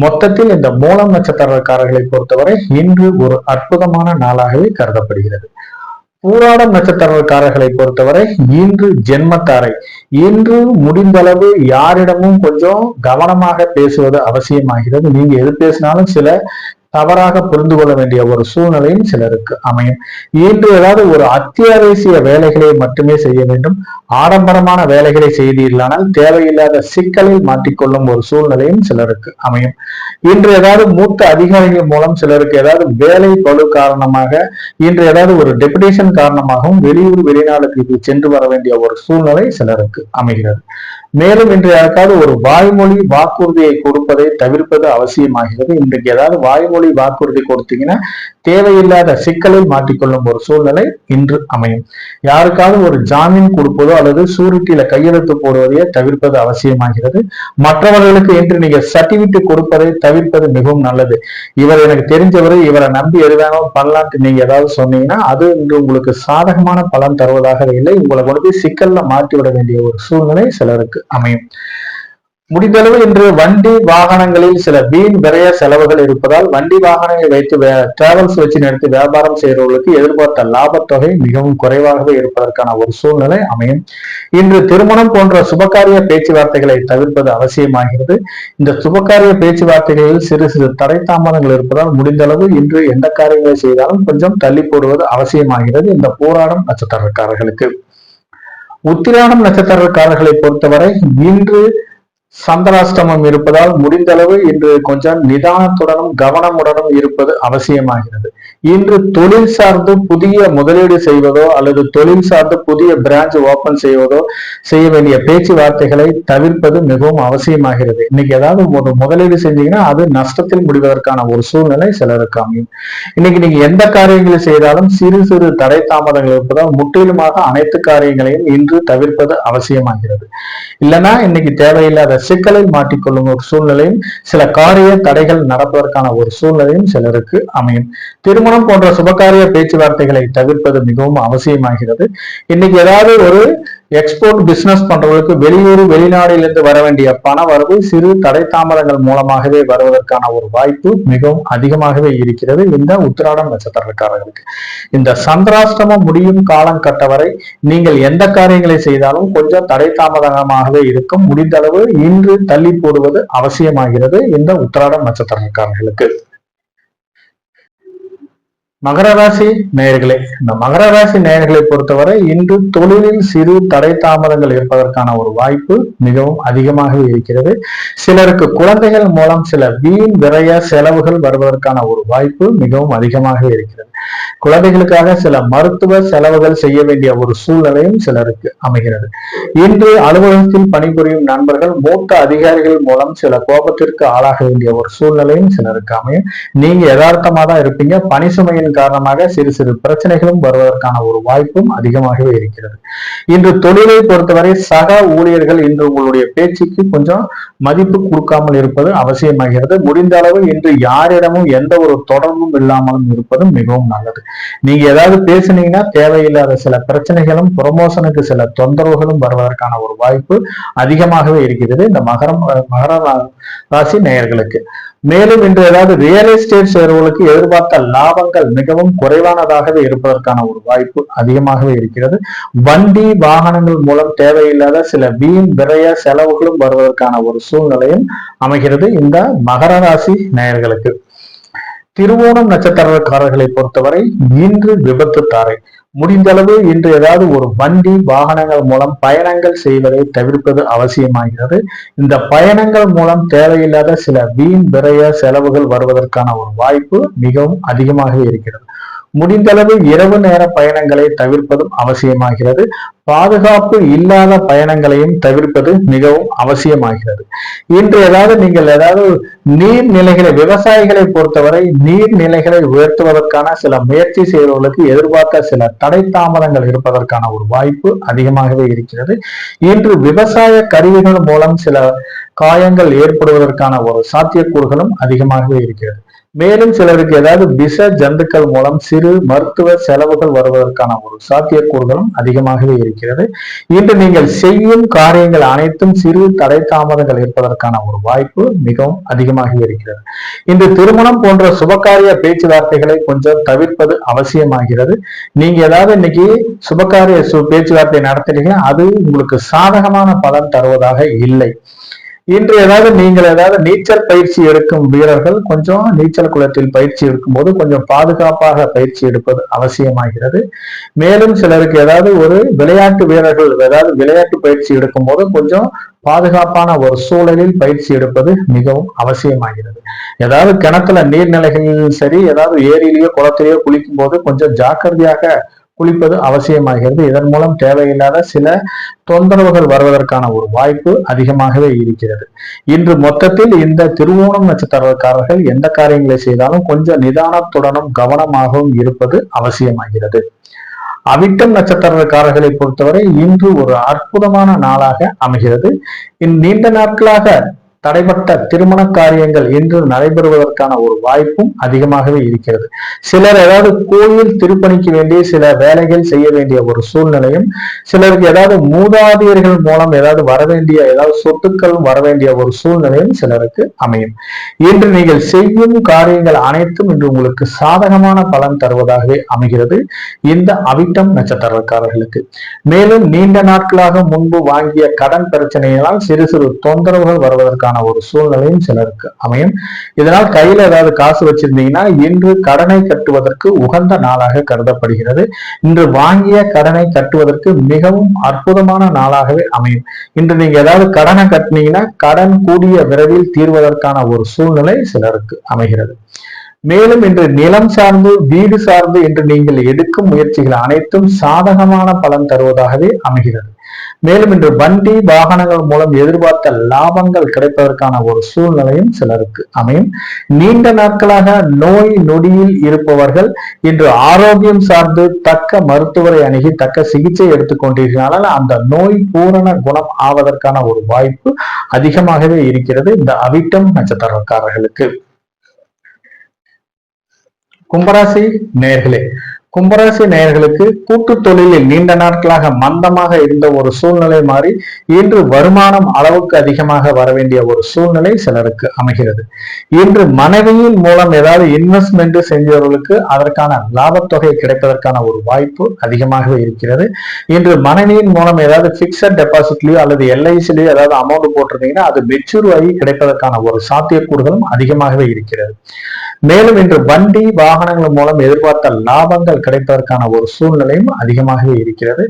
மொத்தத்தில் இந்த மூலம் நட்சத்திரக்காரர்களை பொறுத்தவரை இன்று ஒரு அற்புதமான நாளாகவே கருதப்படுகிறது. பூராடம் நட்சத்திரக்காரர்களை பொறுத்தவரை இன்று ஜென்மத்தாரை இன்று முடிந்தளவு யாரிடமும் கொஞ்சம் கவனமாக பேசுவது அவசியமாகிறது. நீங்க எது பேசினாலும் சில தவறாக புரிந்து கொள்ள வேண்டிய ஒரு சூழ்நிலையும் சிலருக்கு அமையும். இன்று ஏதாவது ஒரு அத்தியாவசிய வேலைகளை மட்டுமே செய்ய வேண்டும். ஆடம்பரமான வேலைகளை செய்தீர்களானால் தேவையில்லாத சிக்கலில் மாட்டிக்கொள்ளும் ஒரு சூழ்நிலையும் சிலருக்கு அமையும். இன்று ஏதாவது மூத்த அதிகாரிகள் மூலம் சிலருக்கு ஏதாவது வேலை பளு காரணமாக இன்று ஏதாவது ஒரு டெபுடேஷன் காரணமாகவும் வெளியூர் வெளிநாடுகளுக்கு சென்று வர வேண்டிய ஒரு சூழ்நிலை சிலருக்கு அமைகிறது. மேலும் இன்று யாருக்காவது ஒரு வாய்மொழி வாக்குறுதியை கொடுப்பதை தவிர்ப்பது அவசியமாகிறது. இன்றைக்கு ஏதாவது வாய்மொழி வாக்குறுதி கொடுத்தீங்கன்னா தேவையில்லாத சிக்கலில் மாட்டிக்கொள்ளும் ஒரு சூழ்நிலை இன்று அமையும். யாருக்காவது ஒரு ஜாமீன் கொடுப்பதோ அல்லது சூரிட்டியில கையெழுத்து போடுவதையே தவிர்ப்பது அவசியமாகிறது. மற்றவர்களுக்கு இன்று நீங்க சர்டிபிகேட் கொடுப்பதை தவிர்ப்பது மிகவும் நல்லது. இவர் எனக்கு தெரிஞ்சவரை இவரை நம்பி எது வேணாலும் பண்ணலான்ட்டு நீங்க ஏதாவது சொன்னீங்கன்னா அது இன்று உங்களுக்கு சாதகமான பலன் தருவதாக இல்லை. உங்களை கொண்டு போய் சிக்கல்ல மாற்றி விட வேண்டிய ஒரு சூழ்நிலை சிலருக்கு அமையும். முடிந்தளவு இன்று வண்டி வாகனங்களில் சில வீண் விரைய செலவுகள் இருப்பதால் வண்டி வாகனங்களை வைத்து டிராவல்ஸ் வச்சு நடத்தி வியாபாரம் செய்யறவர்களுக்கு எதிர்பார்த்த லாபத்தொகை மிகவும் குறைவாகவே இருப்பதற்கான ஒரு சூழ்நிலை அமையும். இன்று திருமணம் போன்ற சுபகாரிய பேச்சுவார்த்தைகளை தவிர்ப்பது அவசியமாகிறது. இந்த சுபகாரிய பேச்சுவார்த்தைகளில் சிறு சிறு தடை தாமதங்கள் இருப்பதால் முடிந்தளவு இன்று எந்த காரியங்களை செய்தாலும் கொஞ்சம் தள்ளி போடுவது அவசியமாகிறது இந்த போராடும் நட்சத்திரக்காரர்களுக்கு. உத்திராடம் நட்சத்திரக்காரர்களை பொறுத்தவரை இன்று சந்திராஷ்டமம் இருப்பதால் முடிந்தளவு இன்று கொஞ்சம் நிதானத்துடனும் கவனமுடனும் இருப்பது அவசியமாகிறது. இன்று தொழில் சார்ந்து புதிய முதலீடு செய்வதோ அல்லது தொழில் சார்ந்து புதிய பிரான்ச் ஓபன் செய்வதோ செய்ய வேண்டிய பேச்சுவார்த்தைகளை தவிர்ப்பது மிகவும் அவசியமாகிறது. இன்னைக்கு ஏதாவது ஒரு முதலீடு செஞ்சீங்கன்னா அது நஷ்டத்தில் முடிவதற்கான ஒரு சூழ்நிலை சிலருக்கு அமையும். இன்னைக்கு நீங்க எந்த காரியங்களை செய்தாலும் சிறு சிறு தடை தாமதங்கள் இருப்பதால் முற்றிலுமாக அனைத்து காரியங்களையும் இன்று தவிர்ப்பது அவசியமாகிறது. இல்லைன்னா இன்னைக்கு தேவையில்லாத சிக்கலில் மாட்டிக்கொள்ளும் ஒரு சூழ்நிலையும் சில காரிய தடைகள் நடப்பதற்கான ஒரு சூழ்நிலையும் சிலருக்கு அமையும். திருமணம் போன்ற சுபகாரிய பேச்சுவார்த்தைகளை தவிர்ப்பது மிகவும் அவசியமாகிறது. இன்னைக்கு ஏதாவது ஒரு எக்ஸ்போர்ட் பிசினஸ் பண்றவங்களுக்கு வெளியூர் வெளிநாட்டிலிருந்து வர வேண்டிய பண வரவு சிறு தடை தாமதங்கள் மூலமாகவே வருவதற்கான ஒரு வாய்ப்பு மிகவும் அதிகமாகவே இருக்கிறது இந்த உத்திராடம் நட்சத்திரக்காரர்களுக்கு. இந்த சந்திராஷ்டமம் முடியும் காலம் கட்டவரை நீங்கள் எந்த காரியங்களை செய்தாலும் கொஞ்சம் தடை தாமதமாகவே இருக்கும். முடிந்த அளவு இன்று தள்ளி போடுவது அவசியமாகிறது இந்த உத்திராடம் நட்சத்திரக்காரர்களுக்கு. மகர ராசி நேயர்களே, இந்த மகர ராசி நேயர்களை பொறுத்தவரை இன்று தொழிலில் சிறு தடை தாமதங்கள் இருப்பதற்கான ஒரு வாய்ப்பு மிகவும் அதிகமாகவே இருக்கிறது. சிலருக்கு குழந்தைகள் மூலம் சில வீண் விரைய செலவுகள் வருவதற்கான ஒரு வாய்ப்பு மிகவும் அதிகமாகவே இருக்கிறது. குழந்தைகளுக்காக சில மருத்துவ செலவுகள் செய்ய வேண்டிய ஒரு சூழ்நிலையும் சிலருக்கு அமைகிறது. இன்று அலுவலகத்தில் பணிபுரியும் நண்பர்கள் மூத்த அதிகாரிகள் மூலம் சில கோபத்திற்கு ஆளாக வேண்டிய ஒரு சூழ்நிலையும் சிலருக்கு அமையும். நீங்க யதார்த்தமா தான் இருப்பீங்க. பணி சுமையின் காரணமாக சிறு சிறு பிரச்சனைகளும் வருவதற்கான ஒரு வாய்ப்பும் அதிகமாகவே இருக்கிறது. இன்று தொழிலை பொறுத்தவரை சக ஊழியர்கள் இன்று உங்களுடைய பேச்சுக்கு கொஞ்சம் மதிப்பு கொடுக்காமல் இருப்பது அவசியமாகிறது. முடிந்த அளவு இன்று யாரிடமும் எந்த ஒரு தொடர்பும் இல்லாமலும் இருப்பதும் மிகவும் நல்லது. நீங்க ஏதாவது பேசுனீங்கன்னா தேவையில்லாத சில பிரச்சனைகளும் ப்ரமோஷனுக்கு சில தொந்தரவுகளும் வருவதற்கான ஒரு வாய்ப்பு அதிகமாகவே இருக்கிறது இந்த மகர ராசி நேயர்களுக்கு. மேலும் இன்று ஏதாவது ரியல் எஸ்டேட் செய்வர்களுக்கு எதிர்பார்த்த லாபங்கள் மிகவும் குறைவானதாகவே இருப்பதற்கான ஒரு வாய்ப்பு அதிகமாகவே இருக்கிறது. வண்டி வாகனங்கள் மூலம் தேவையில்லாத சில வீண் விரைய செலவுகளும் வருவதற்கான ஒரு சூழ்நிலையும் அமைகிறது இந்த மகர ராசி நேயர்களுக்கு. திருவோணம் நட்சத்திரக்காரர்களை பொறுத்தவரை இன்று விபத்து தாரை. முடிந்தளவு இன்று ஏதாவது ஒரு வண்டி வாகனங்கள் மூலம் பயணங்கள் செய்வதை தவிர்ப்பது அவசியமாகிறது. இந்த பயணங்கள் மூலம் தேவையில்லாத சில வீண் விரைய செலவுகள் வருவதற்கான ஒரு வாய்ப்பு மிகவும் அதிகமாகவே இருக்கிறது. முடிந்தளவு இரவு நேர பயணங்களை தவிர்ப்பதும் அவசியமாகிறது. பாதுகாப்பு இல்லாத பயணங்களையும் தவிர்ப்பது மிகவும் அவசியமாகிறது. இன்று நீங்கள் ஏதாவது நீர்நிலைகளை, விவசாயிகளை பொறுத்தவரை நீர்நிலைகளை உயர்த்துவதற்கான சில முயற்சி செய்வர்களுக்கு எதிர்பார்த்த சில தடை தாமதங்கள் இருப்பதற்கான ஒரு வாய்ப்பு அதிகமாகவே இருக்கிறது. இன்று விவசாய கருவிகள் மூலம் சில காயங்கள் ஏற்படுவதற்கான ஒரு சாத்தியக்கூறுகளும் அதிகமாகவே இருக்கிறது. மேலும் சிலருக்கு ஏதாவது விஷ ஜந்துக்கள் மூலம் சிறு மருத்துவ செலவுகள் வருவதற்கான ஒரு சாத்தியக்கூறுகளும் அதிகமாகவே இருக்கிறது. இன்று நீங்கள் செய்யும் காரியங்கள் அனைத்தும் சிறு தடை தாமதங்கள் இருப்பதற்கான ஒரு வாய்ப்பு மிகவும் அதிகமாகவே இருக்கிறது. இன்று திருமணம் போன்ற சுபகாரிய பேச்சுவார்த்தைகளை கொஞ்சம் தவிர்ப்பது அவசியமாகிறது. நீங்க ஏதாவது இன்னைக்கு சுபகாரிய பேச்சுவார்த்தை நடத்துறீங்கன்னா அது உங்களுக்கு சாதகமான பலன் தருவதாக இல்லை. இன்று நீங்கள் நீச்சல் பயிற்சி எடுக்கும் வீரர்கள் கொஞ்சம் நீச்சல் குளத்தில் பயிற்சி எடுக்கும் போது கொஞ்சம் பாதுகாப்பாக பயிற்சி எடுப்பது அவசியமாகிறது. மேலும் சிலருக்கு ஒரு விளையாட்டு வீரர்கள் விளையாட்டு பயிற்சி எடுக்கும் போது கொஞ்சம் பாதுகாப்பான ஒரு சூழலில் பயிற்சி எடுப்பது மிகவும் அவசியமாகிறது. கிணத்துல நீர்நிலைகளில் சரி, ஏரியிலேயோ குளத்திலேயோ குளிக்கும் போது கொஞ்சம் ஜாக்கிரதையாக குளிப்பது அவசியமாகிறது. இதன் மூலம் தேவையில்லாத சில தொந்தரவுகள் வருவதற்கான ஒரு வாய்ப்பு அதிகமாகவே இருக்கிறது. இன்று மொத்தத்தில் இந்த திருவோணம் நட்சத்திரக்காரர்கள் எந்த காரியங்களை செய்தாலும் கொஞ்சம் நிதானத்துடனும் கவனமாகவும் இருப்பது அவசியமாகிறது. அவிட்டம் நட்சத்திரக்காரர்களை பொறுத்தவரை இன்று ஒரு அற்புதமான நாளாக அமைகிறது. நீண்ட நாட்களாக தடைப்பட்ட திருமண காரியங்கள் இன்று நடைபெறுவதற்கான ஒரு வாய்ப்பும் அதிகமாகவே இருக்கிறது. சிலர் கோயில் திருப்பணிக்கு வேண்டிய சில வேலைகள் செய்ய வேண்டிய ஒரு சூழ்நிலையும், சிலருக்கு மூதாதையர்கள் மூலம் வரவேண்டிய சொத்துக்கள் வரவேண்டிய ஒரு சூழ்நிலையும் சிலருக்கு அமையும். இன்று நீங்கள் செய்யும் காரியங்கள் அனைத்தும் இன்று உங்களுக்கு சாதகமான பலன் தருவதாகவே அமைகிறது இந்த அவிட்டம் நட்சத்திரக்காரர்களுக்கு. மேலும் நீண்ட நாட்களாக முன்பு வாங்கிய கடன் பிரச்சனைகளால் சிறு சிறு தொந்தரவுகள் வருவதற்கான ஒரு சூழ்நிலையும் சிலருக்கு அமையும். இதனால் கையில காசு வச்சிருந்தீங்கன்னா இன்று கடனை கட்டுவதற்கு உகந்த நாளாக கருதப்படுகிறது. இன்று வாங்கிய கடனை கட்டுவதற்கு மிகவும் அற்புதமான நாளாகவே அமையும். இன்று நீங்க கடனை கட்டினீங்கன்னா கடன் கூடிய விரைவில் தீர்வதற்கான ஒரு சூழ்நிலை சிலருக்கு அமைகிறது. மேலும் இன்று நிலம் சார்ந்து, வீடு சார்ந்து இன்று நீங்கள் எடுக்கும் முயற்சிகள் அனைத்தும் சாதகமான பலன் தருவதாகவே அமைகிறது. மேலும் இன்று வண்டி வாகனங்கள் மூலம் எதிர்பார்த்த லாபங்கள் கிடைப்பதற்கான ஒரு சூழ்நிலையும் சிலருக்கு அமையும். நீண்ட நாட்களாக நோய் நொடியில் இருப்பவர்கள் இன்று ஆரோக்கியம் சார்ந்து தக்க மருத்துவரை அணுகி தக்க சிகிச்சை எடுத்துக்கொண்டிருக்கிறார்கள். அந்த நோய் பூரண குணம் ஆவதற்கான ஒரு வாய்ப்பு அதிகமாகவே இருக்கிறது இந்த அவிட்டம் நட்சத்திரக்காரர்களுக்கு. கும்பராசி நேயர்களே, கும்பராசி நேயர்களுக்கு கூட்டு தொழிலில் நீண்ட நாட்களாக மந்தமாக இருந்த ஒரு சூழ்நிலை மாறி இன்று வருமானம் அளவுக்கு அதிகமாக வர வேண்டிய ஒரு சூழ்நிலை சிலருக்கு அமைகிறது. இன்று மனைவியின் மூலம் இன்வெஸ்ட்மெண்ட் செஞ்சவர்களுக்கு அதற்கான லாபத்தொகை கிடைப்பதற்கான ஒரு வாய்ப்பு அதிகமாகவே இருக்கிறது. இன்று மனைவியின் மூலம் பிக்சட் டெபாசிட்லயோ அல்லது எல்ஐசிலயோ அமௌண்ட் போட்டிருந்தீங்கன்னா அது மெச்சூர் ஆகி கிடைப்பதற்கான ஒரு சாத்தியக்கூறுகளும் அதிகமாகவே இருக்கிறது. மேலும் இன்று வண்டி வாகனங்கள் மூலம் எதிர்பார்த்த லாபங்கள் கிடைப்பதற்கான ஒரு சூழ்நிலையும் அதிகமாகவே இருக்கிறது.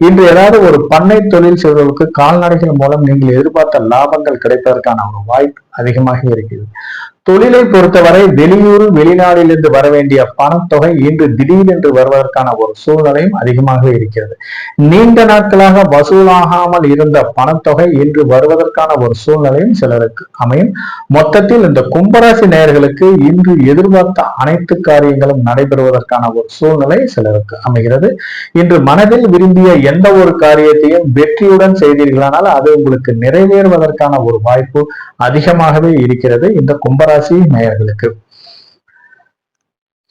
இன்று ஒரு பண்ணை தொழில் செய்வதற்கு கால்நடைகள் மூலம் நீங்கள் எதிர்பார்த்த லாபங்கள் கிடைப்பதற்கான ஒரு வாய்ப்பு அதிகமாகவே இருக்கிறது. தொழிலை பொறுத்தவரை வெளியூர் வெளிநாட்டிலிருந்து வர வேண்டிய பணத்தொகை இன்று திடீரென்று வருவதற்கான ஒரு சூழ்நிலையும் அதிகமாக இருக்கிறது. நீண்ட நாட்களாக வசூலாகாமல் இருந்த பணத்தொகை இன்று வருவதற்கான ஒரு சூழ்நிலையும் சிலருக்கு அமையும். மொத்தத்தில் இந்த கும்பராசி நேயர்களுக்கு இன்று எதிர்பார்த்த அனைத்து காரியங்களும் நடைபெறுவதற்கான ஒரு சூழ்நிலை சிலருக்கு அமைகிறது. இன்று மனதில் விரும்பிய எந்த ஒரு காரியத்தையும் வெற்றியுடன் செய்தீர்களானால் அது உங்களுக்கு நிறைவேறுவதற்கான ஒரு வாய்ப்பு அதிகமாகவே இருக்கிறது இந்த கும்பராசி நேயர்களுக்கு.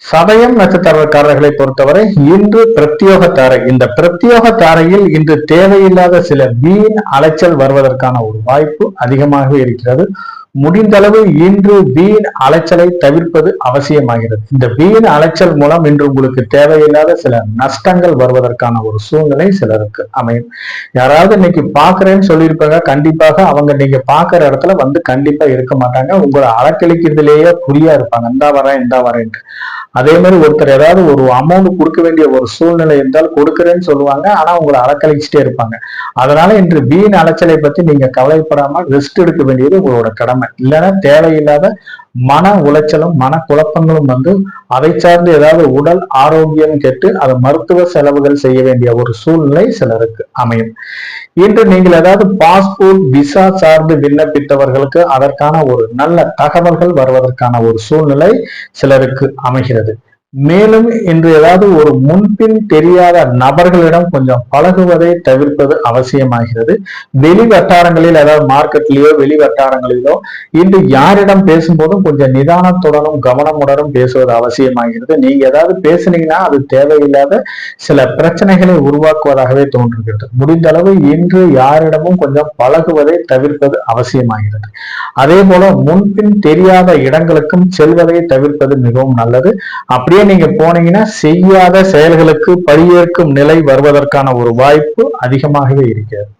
சதயம் நட்சத்திரக்காரர்களை பொறுத்தவரை இன்று பிரத்யோக தாரை. இந்த பிரத்யோக தாரையில் இன்று தேவையில்லாத சில வீண் அலைச்சல் வருவதற்கான ஒரு வாய்ப்பு அதிகமாக இருக்கிறது. முடிந்தளவு இன்று வீண் அலைச்சலை தவிர்ப்பது அவசியமாகிறது. இந்த வீண் அலைச்சல் மூலம் இன்று உங்களுக்கு தேவையில்லாத சில நஷ்டங்கள் வருவதற்கான ஒரு சூழ்நிலை சிலருக்கு அமையும். யாராவது இன்னைக்கு பாக்குறேன்னு சொல்லியிருப்பாங்க, கண்டிப்பாக அவங்க நீங்க பாக்குற இடத்துல கண்டிப்பா இருக்க மாட்டாங்க. உங்களை அலக்களிக்கிறதுலேயே குறியா இருப்பாங்க, இந்தா வரேன் இந்தா வரேன். அதே மாதிரி ஒருத்தர் ஏதாவது ஒரு அமௌண்ட் கொடுக்க வேண்டிய ஒரு சூழ்நிலை இருந்தால் கொடுக்குறேன்னு சொல்லுவாங்க, ஆனா உங்களை அலக்கழிச்சுட்டே இருப்பாங்க. அதனால இன்று வீண் அலைச்சலை பத்தி நீங்க கவலைப்படாம ரெஸ்ட் எடுக்க வேண்டியது உங்களோட கடமை. இல்லைன்னா தேவையில்லாத மன உளைச்சலும் மன குழப்பங்களும் வந்து அதை சார்ந்து ஏதாவது உடல் ஆரோக்கியம் கெட்டு அதை மருத்துவ செலவுகள் செய்ய வேண்டிய ஒரு சூழ்நிலை சிலருக்கு அமையும். இன்று நீங்கள் ஏதாவது பாஸ்போர்ட் விசா சார்ந்து விண்ணப்பித்தவர்களுக்கு அதற்கான ஒரு நல்ல தகவல்கள் வருவதற்கான ஒரு சூழ்நிலை சிலருக்கு அமைகிறது. மேலும் இன்று ஏதாவது ஒரு முன்பின் தெரியாத நபர்களிடம் கொஞ்சம் பழகுவதை தவிர்ப்பது அவசியமாகிறது. வெளி வட்டாரங்களில் அதாவது மார்க்கெட்லயோ வெளி வட்டாரங்களிலோ இன்று யாரிடம் பேசும்போதும் கொஞ்சம் நிதானத்துடனும் கவனமுடனும் பேசுவது அவசியமாகிறது. நீங்க ஏதாவது பேசுனீங்கன்னா அது தேவையில்லாத சில பிரச்சனைகளை உருவாக்குவதாகவே தோன்றுகிறது. முடிந்த அளவு இன்று யாரிடமும் கொஞ்சம் பழகுவதை தவிர்ப்பது அவசியமாகிறது. அதே போல முன்பின் தெரியாத இடங்களுக்கும் செல்வதை தவிர்ப்பது மிகவும் நல்லது. அப்படியே நீங்க போனீங்கன்னா செய்யாத செயல்களுக்கு பழியேற்கும் நிலை வருவதற்கான ஒரு வாய்ப்பு அதிகமாகவே இருக்கிறது.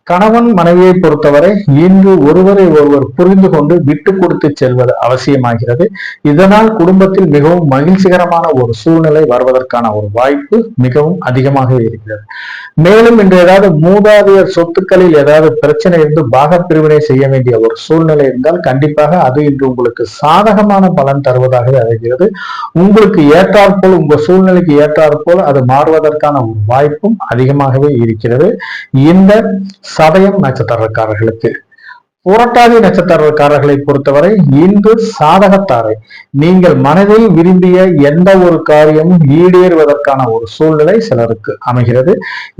கணவன் மனைவியை பொறுத்தவரை இன்று ஒருவரை ஒருவர் புரிந்து கொண்டு விட்டு கொடுத்து செல்வது அவசியமாகிறது. இதனால் குடும்பத்தில் மிகவும் மகிழ்ச்சிகரமான ஒரு சூழ்நிலை வருவதற்கான ஒரு வாய்ப்பு மிகவும் அதிகமாக இருக்கிறது. மேலும் இன்று ஏதாவது மூதாதையர் சொத்துக்களில் ஏதாவது பிரச்சனை இருந்து பாக பிரிவினை செய்ய வேண்டிய ஒரு சூழ்நிலை இருந்தால் கண்டிப்பாக அது இன்று உங்களுக்கு சாதகமான பலன் தருவதாக அமைகிறது. உங்களுக்கு ஏற்றாற்போல் உங்க சூழ்நிலைக்கு ஏற்றாற்போல் அது மாறுவதற்கான ஒரு வாய்ப்பும் அதிகமாகவே இருக்கிறது. இந்த சதயம் நட்சத்திரக்காரர்களுக்கு புரட்டாதி நட்சத்திரக்காரர்களை பொறுத்தவரை இன்று சாதகத்தாரை நீங்கள் மனதில் விரும்பிய எந்த ஒரு காரியமும் ஈடேறுவதற்கான ஒரு சூழ்நிலை சிலருக்கு அமைகிறது.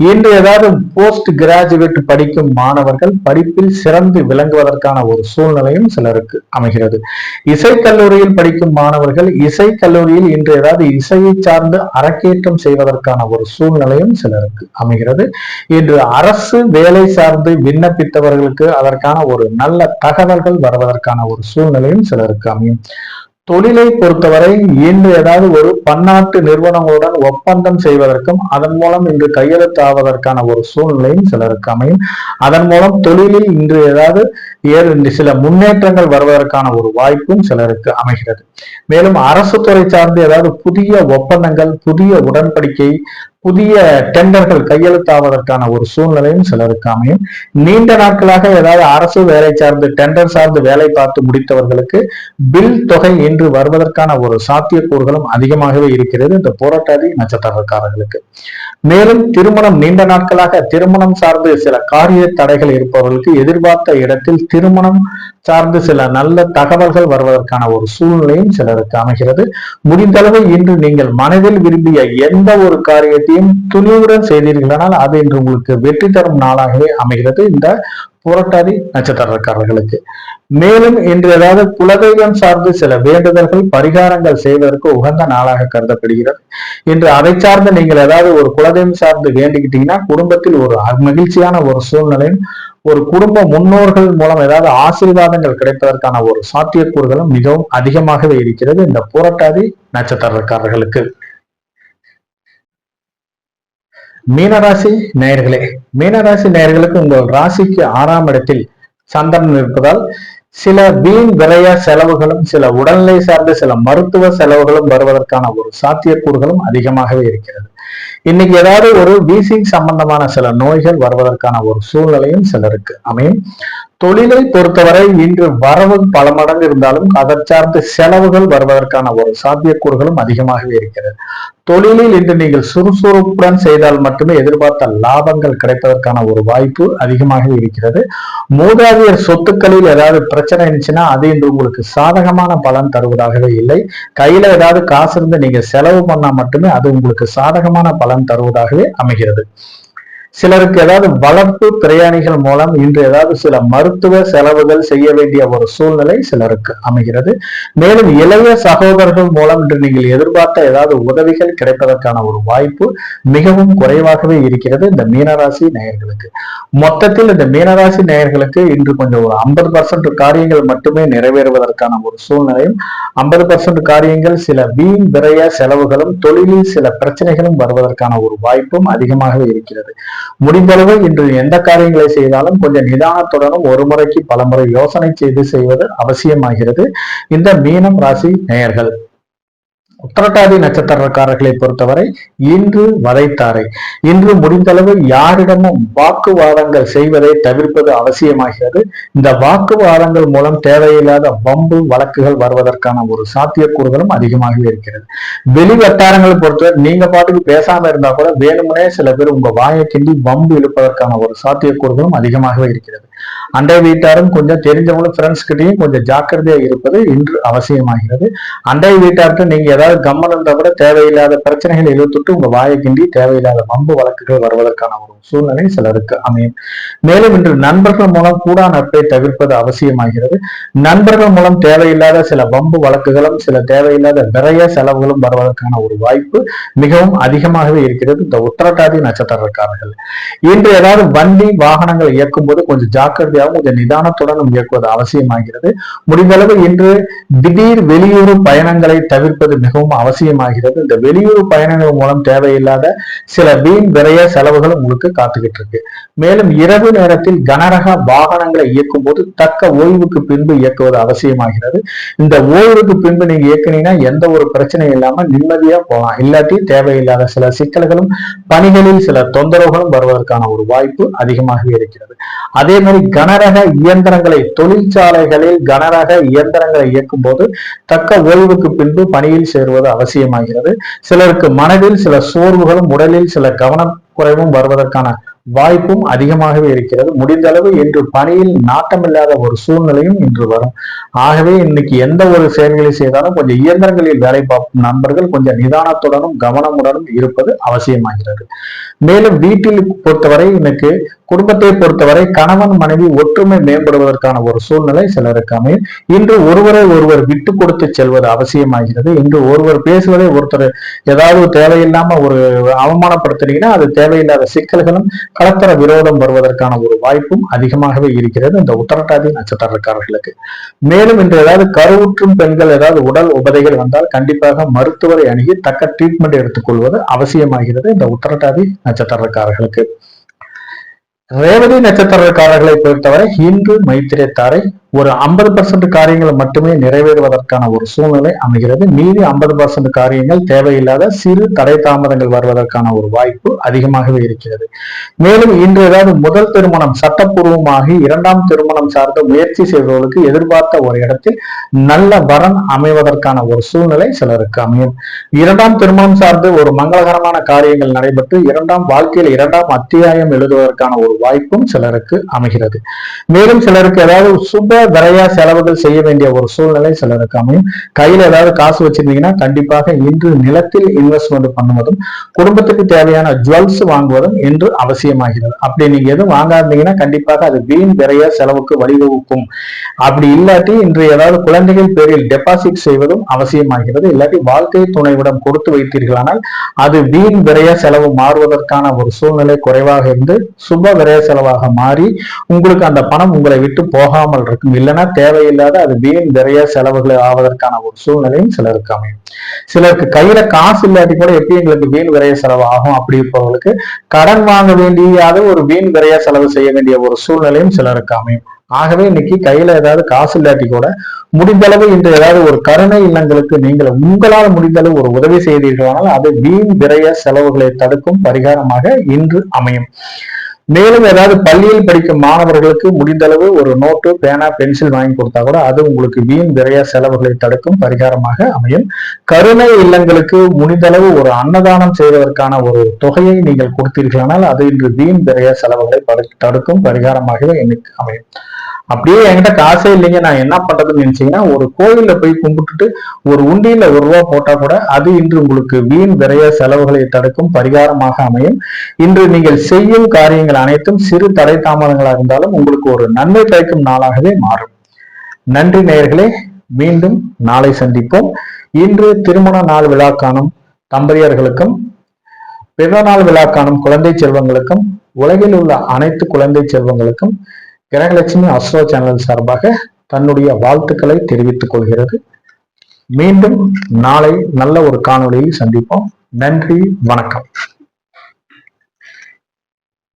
இன்று ஏதாவது போஸ்ட் கிராஜுவேட் படிக்கும் மாணவர்கள் படிப்பில் சிறந்து விளங்குவதற்கான ஒரு சூழ்நிலையும் சிலருக்கு அமைகிறது. இசைக்கல்லூரியில் படிக்கும் மாணவர்கள் இசைக்கல்லூரியில் இன்று ஏதாவது இசையை சார்ந்து அரங்கேற்றம் செய்வதற்கான ஒரு சூழ்நிலையும் சிலருக்கு அமைகிறது. இன்று அரசு வேலை சார்ந்து விண்ணப்பித்தவர்களுக்கு அதற்கான ஒரு நல்ல தகவல்கள் வருவதற்கான ஒரு சூழ்நிலையும் சிலருக்கு அமையும். தொழிலை பொறுத்தவரை இன்று ஏதாவது ஒரு பன்னாட்டு நிறுவனங்களுடன் ஒப்பந்தம் செய்வதற்கும் அதன் மூலம் இன்று கையெழுத்தாவதற்கான ஒரு சூழ்நிலையும் சிலருக்கு அமையும். அதன் மூலம் தொழிலில் இன்று ஏதாவது சில முன்னேற்றங்கள் வருவதற்கான ஒரு வாய்ப்பும் சிலருக்கு அமைகிறது. மேலும் அரசு துறை சார்ந்து ஏதாவது புதிய ஒப்பந்தங்கள் புதிய உடன்படிக்கை புதிய டெண்டர்கள் கையெழுத்தாவதற்கான ஒரு சூழ்நிலையும் சிலருக்கு அமையும். நீண்ட நாட்களாக ஏதாவது அரசு வேலை சார்ந்து டெண்டர் சார்ந்து வேலை பார்த்து முடித்தவர்களுக்கு பில் தொகை இன்று வருவதற்கான ஒரு சாத்தியக்கூறுகளும் அதிகமாகவே இருக்கிறது இந்த புரட்டாதி நட்சத்திரக்காரர்களுக்கு. மேலும் திருமணம் நீண்ட நாட்களாக திருமணம் சார்ந்து சில காரிய தடைகள் இருப்பவர்களுக்கு எதிர்பார்த்த இடத்தில் திருமணம் சார்ந்து சில நல்ல தகவல்கள் வருவதற்கான ஒரு சூழ்நிலையும் சிலருக்கு அமைகிறது. முடிந்தளவு இன்று நீங்கள் மனதில் விரும்பிய எந்த ஒரு காரியத்தையும் துணிவுடன் செய்தீர்களானால் அது இன்று உங்களுக்கு வெற்றி தரும் நாளாகவே அமைகிறது இந்த புரட்டாதி நட்சத்திரக்காரர்களுக்கு. மேலும் இன்று ஏதாவது குலதெய்வம் சார்ந்து சில வேண்டுதல்கள் பரிகாரங்கள் செய்வதற்கு உகந்த நாளாக கருதப்படுகிறது. இன்று அதை சார்ந்து நீங்கள் ஏதாவது ஒரு குலதெய்வம் சார்ந்து வேண்டிக்கிட்டீங்கன்னா குடும்பத்தில் ஒரு மகிழ்ச்சியான ஒரு சூழ்நிலையும் ஒரு குடும்ப முன்னோர்கள் மூலம் ஏதாவது ஆசீர்வாதங்கள் கிடைப்பதற்கான ஒரு சாத்தியக்கூறுகளும் மிகவும் அதிகமாகவே இருக்கிறது இந்த புரட்டாதி நட்சத்திரக்காரர்களுக்கு. மீனராசி நேயர்களே, மீனராசி நேயர்களுக்கு உங்கள் ராசிக்கு 6ஆம் இடத்தில் சந்திரன் இருப்பதால் சில வீண் விரய செலவுகளும் சில உடல்நிலை சார்ந்த சில மருத்துவ செலவுகளும் வருவதற்கான ஒரு சாத்தியக்கூறுகளும் அதிகமாகவே இருக்கிறது. இன்னைக்கு ஏதாவது ஒரு வீசிங் சம்பந்தமான சில நோய்கள் வருவதற்கான ஒரு சூழ்நிலையும் சிலருக்கு அமையும். தொழிலை பொறுத்தவரை இன்று வரவு பல மடங்கு இருந்தாலும் அதை சார்ந்த செலவுகள் வருவதற்கான ஒரு சாத்தியக்கூறுகளும் அதிகமாகவே இருக்கிறது. தொழிலில் இன்று நீங்கள் சுறுசுறுப்புடன் செய்தால் மட்டுமே எதிர்பார்த்த லாபங்கள் கிடைப்பதற்கான ஒரு வாய்ப்பு அதிகமாக இருக்கிறது. மூதாதையர் சொத்துக்களில் ஏதாவது பிரச்சனை இருந்துச்சுன்னா அது இன்று உங்களுக்கு சாதகமான பலன் தருவதாகவே இல்லை. கையில ஏதாவது காசு இருந்து நீங்க செலவு பண்ணா மட்டுமே அது உங்களுக்கு சாதகமான பலன் தருவதாகவே அமைகிறது. சிலருக்கு ஏதாவது வளர்ப்பு பிரயாணிகள் மூலம் இன்று ஏதாவது சில மருத்துவ செலவுகள் செய்ய வேண்டிய ஒரு சூழ்நிலை சிலருக்கு அமைகிறது. மேலும் இளைய சகோதரர்கள் மூலம் இன்று நீங்கள் எதிர்பார்த்த ஏதாவது உதவிகள் கிடைப்பதற்கான ஒரு வாய்ப்பு மிகவும் குறைவாகவே இருக்கிறது இந்த மீனராசி நேயர்களுக்கு. மொத்தத்தில் இந்த மீனராசி நேயர்களுக்கு இன்று கொஞ்சம் ஒரு 50% காரியங்கள் மட்டுமே நிறைவேறுவதற்கான ஒரு சூழ்நிலையும் 50% காரியங்கள் சில வீண் விரய செலவுகளும் தொழிலில் சில பிரச்சனைகளும் வருவதற்கான ஒரு வாய்ப்பும் அதிகமாகவே இருக்கிறது. முடிந்தளவு இன்று எந்த காரியங்களை செய்தாலும் கொஞ்சம் நிதானத்துடனும் ஒரு முறைக்கு பல முறை யோசனை செய்து செய்வது அவசியமாகிறது இந்த மீனம் ராசி நேயர்கள். உத்திரட்டாதி நட்சத்திரக்காரர்களை பொறுத்தவரை இன்று வதைத்தாரை. இன்று முடிந்தளவு யாரிடமும் வாக்குவாதங்கள் செய்வதை தவிர்ப்பது அவசியமாகிறது. இந்த வாக்குவாதங்கள் மூலம் தேவையில்லாத வம்பு வழக்குகள் வருவதற்கான ஒரு சாத்தியக்கூறுகளும் அதிகமாகவே இருக்கிறது. வெளி வட்டாரங்களை பொறுத்தவரை நீங்க பாட்டுக்கு பேசாம இருந்தா கூட வேணுமுனே சில பேர் உங்க வாயை கிண்டி வம்பு இழுப்பதற்கான ஒரு சாத்தியக்கூறுகளும் அதிகமாகவே இருக்கிறது. அண்டை வீட்டாரும் கொஞ்சம் தெரிஞ்சவங்களும் ஃப்ரெண்ட்ஸ் கிட்டையும் கொஞ்சம் ஜாக்கிரதையா இருப்பது இன்று அவசியமாகிறது. அண்டை வீட்டாருக்கு நீங்க ஏதாவது கம்மன் இருந்தா கூட தேவையில்லாத பிரச்சனைகளை இழுத்துட்டு உங்க வாயை கிண்டி தேவையில்லாத வம்பு வழக்குகள் வருவதற்கான ஒரு சூழ்நிலை சிலருக்கு அமையும். மேலும் இன்று நண்பர்கள் மூலம் கூடா நட்பை தவிர்ப்பது அவசியமாகிறது. நண்பர்கள் மூலம் தேவையில்லாத சில வம்பு வழக்குகளும் சில தேவையில்லாத விரைய செலவுகளும் வருவதற்கான ஒரு வாய்ப்பு மிகவும் அதிகமாகவே இருக்கிறது இந்த உத்திரட்டாதி நட்சத்திரக்காரர்கள். இன்று ஏதாவது வண்டி வாகனங்கள் இயக்கும் போது கொஞ்சம் ஜாக்கிரதையாகவும் கொஞ்சம் நிதானத்துடன் இயக்குவது அவசியமாகிறது. முடிந்தளவு இன்று திடீர் வெளியூர் பயணங்களை தவிர்ப்பது மிகவும் அவசியமாகிறது. இந்த வெளியூர் பயணங்கள் மூலம் தேவையில்லாத சில வீண் விரைய செலவுகள் உங்களுக்கு காத்துக்கிட்டு இருக்கு. மேலும் இரவு நேரத்தில் கனரக வாகனங்களை இயக்கும் போது தக்க ஓய்வுக்கு பின்பு இயக்குவது அவசியமாகிறது. இந்த ஓய்வுக்கு பின்பு நீங்க இயக்குனீங்கன்னா எந்த ஒரு பிரச்சனையும் இல்லாம நிம்மதியா போகலாம். இல்லாட்டி தேவையில்லாத சில சிக்கல்களும் பணிகளில் சில தொந்தரவுகளும் வருவதற்கான ஒரு வாய்ப்பு அதிகமாகவே இருக்கிறது. அதே மாதிரி கனரக இயந்திரங்களை தொழிற்சாலைகளில் கனரக இயந்திரங்களை இயக்கும் போது தக்க ஓய்வுக்கு பின்பு பணியில் சேருவது அவசியமாகிறது. சிலருக்கு மனதில் சில சோர்வுகளும் உடலில் சில கவனக்குறைவும் வருவதற்கான வாய்ப்பும் அதிகமாகவே இருக்கிறது. முடிந்த அளவு இன்று பணியில் நாட்டமில்லாத ஒரு சூழ்நிலையும் இன்று வரும். ஆகவே இன்னைக்கு எந்த ஒரு செயல்களை செய்தாலும் கொஞ்சம் இயந்திரங்களில் வேலை பார்க்கும் நண்பர்கள் கொஞ்சம் நிதானத்துடனும் கவனமுடனும் இருப்பது அவசியமாகிறது. மேலும் வீட்டில் பொறுத்தவரை இன்னைக்கு குடும்பத்தை பொறுத்தவரை கணவன் மனைவி ஒற்றுமை மேம்படுவதற்கான ஒரு சூழ்நிலை சிலருக்கு அமையும். இன்று ஒருவரை ஒருவர் விட்டு கொடுத்து செல்வது அவசியமாகிறது. இன்று ஒருவர் பேசுவதை ஒருத்தர் ஏதாவது தேவையில்லாம ஒரு அவமானப்படுத்தினீங்கன்னா அது தேவையில்லாத சிக்கல்களும் கலத்தர விரோதம் வருவதற்கான ஒரு வாய்ப்பும் அதிகமாகவே இருக்கிறது இந்த உத்திரட்டாதி நட்சத்திரக்காரர்களுக்கு. மேலும் இன்று ஏதாவது கருவுற்றும் பெண்கள் ஏதாவது உடல் உபதைகள் வந்தால் கண்டிப்பாக மருத்துவரை அணுகி தக்க ட்ரீட்மெண்ட் எடுத்துக்கொள்வது அவசியமாகிறது இந்த உத்திரட்டாதி நட்சத்திரக்காரர்களுக்கு. ரேவதி நட்சத்திரக்காரர்களை பொறுத்தவரை இன்று மைத்திரத்தாரை ஒரு 50% காரியங்கள் மட்டுமே நிறைவேறுவதற்கான ஒரு சூழ்நிலை அமைகிறது. மீதி 50% காரியங்கள் தேவையில்லாத சிறு தடை தாமதங்கள் வருவதற்கான ஒரு வாய்ப்பு அதிகமாகவே இருக்கிறது. மேலும் இன்று ஏதாவது முதல் திருமணம் சட்டப்பூர்வமாகி இரண்டாம் திருமணம் சார்ந்த முயற்சி செய்பவர்களுக்கு எதிர்பார்த்த ஒரு இடத்தில் நல்ல வரன் அமைவதற்கான ஒரு சூழ்நிலை சிலருக்கு அமையும். இரண்டாம் திருமணம் சார்ந்து ஒரு மங்களகரமான காரியங்கள் நடைபெற்று இரண்டாம் வாழ்க்கையில் இரண்டாம் அத்தியாயம் எழுதுவதற்கான ஒரு வாய்ப்பும் சிலருக்கு அமைகிறது. மேலும் சிலருக்கு ஏதாவது சுப விரையா செலவுகள் செய்ய வேண்டிய ஒரு சூழ்நிலை சிலருக்கு அமையும். கையில ஏதாவது காசு வச்சிருந்தீங்கன்னா கண்டிப்பாக இன்று நிலத்தில் இன்வெஸ்ட்மெண்ட் பண்ணுவதும் குடும்பத்துக்கு தேவையான ஜுவல்ஸ் வாங்குவதும் இன்று அவசியமாகிறது. அப்படி நீங்க எதுவும் வாங்காதீங்கன்னா கண்டிப்பாக அது வீண் விரைய செலவுக்கு வழிவகுக்கும். அப்படி இல்லாட்டி இன்று ஏதாவது குழந்தைகள் பேரில் டெபாசிட் செய்வதும் அவசியமாகிறது. இல்லாட்டி வாழ்க்கை துணைவிடம் கொடுத்து வைத்தீர்களானால் அது வீண் விரைய செலவு மாறுவதற்கான ஒரு சூழ்நிலை குறைவாக இருந்து சுப விரைய செலவாக மாறி உங்களுக்கு அந்த பணம் உங்களை விட்டு போகாமல் இருக்கும். இல்லைன்னா தேவையில்லாத அது வீண் விரைய செலவுகள் ஆவதற்கான ஒரு சூழ்நிலையும் சிலருக்கு அமையும். சிலருக்கு கையில காசு இல்லாட்டி கூட எப்படி எங்களுக்கு வீண் விரைய செலவு ஆகும். அப்படி இருப்பவர்களுக்கு கடன் வாங்க வேண்டியாத ஒரு வீண் விரைய செலவு செய்ய வேண்டிய ஒரு சூழ்நிலையும் சிலருக்கு அமையும். ஆகவே இன்னைக்கு கையில ஏதாவது காசு இல்லாட்டி கூட முடிந்தளவு இன்று ஏதாவது ஒரு கருணை இல்லங்களுக்கு நீங்கள் உங்களால் முடிந்தளவு ஒரு உதவி செய்தீர்களானால் அது வீண் விரைய செலவுகளை தடுக்கும் பரிகாரமாக இன்று அமையும். மேலும் ஏதாவது பள்ளியில் படிக்கும் மாணவர்களுக்கு முடிந்தளவு ஒரு நோட்டு பேனா பென்சில் வாங்கி கொடுத்தா கூட அது உங்களுக்கு வீண் விரைய செலவுகளை தடுக்கும் பரிகாரமாக அமையும். கருணை இல்லங்களுக்கு முடிந்தளவு ஒரு அன்னதானம் செய்வதற்கான ஒரு தொகையை நீங்கள் கொடுத்தீர்களானால் அது இன்று வீண் விரைய செலவுகளை தடுக்கும் பரிகாரமாகவே எனக்கு அமையும். அப்படியே என்கிட்ட காசே இல்லைங்க நான் என்ன பண்றதுன்னு நினைச்சீங்கன்னா ஒரு கோயில்ல போய் கும்பிட்டுட்டு ஒரு உண்டியில ₹1 போட்டா கூட அது இன்று உங்களுக்கு வீண் விரைய செலவுகளை தடுக்கும் பரிகாரமாக அமையும். இன்று நீங்கள் செய்யும் காரியங்கள் அனைத்தும் சிறு தடை தாமதங்களாக இருந்தாலும் உங்களுக்கு ஒரு நன்மை பயக்கும் நாளாகவே மாறும். நன்றி நேயர்களே, மீண்டும் நாளை சந்திப்போம். இன்று திருமண நாள் விழா காணும் தம்பதியர்களுக்கும் பிறந்தநாள் விழா காணும் குழந்தை செல்வங்களுக்கும் உலகில் உள்ள அனைத்து குழந்தை செல்வங்களுக்கும் கிரகலட்சுமி அஸ்ட்ரோ சேனல் சார்பாக தன்னுடைய வாழ்த்துக்களை தெரிவித்துக் கொள்கிறது. மீண்டும் நாளை நல்ல ஒரு காணொளியில் சந்திப்போம். நன்றி, வணக்கம்.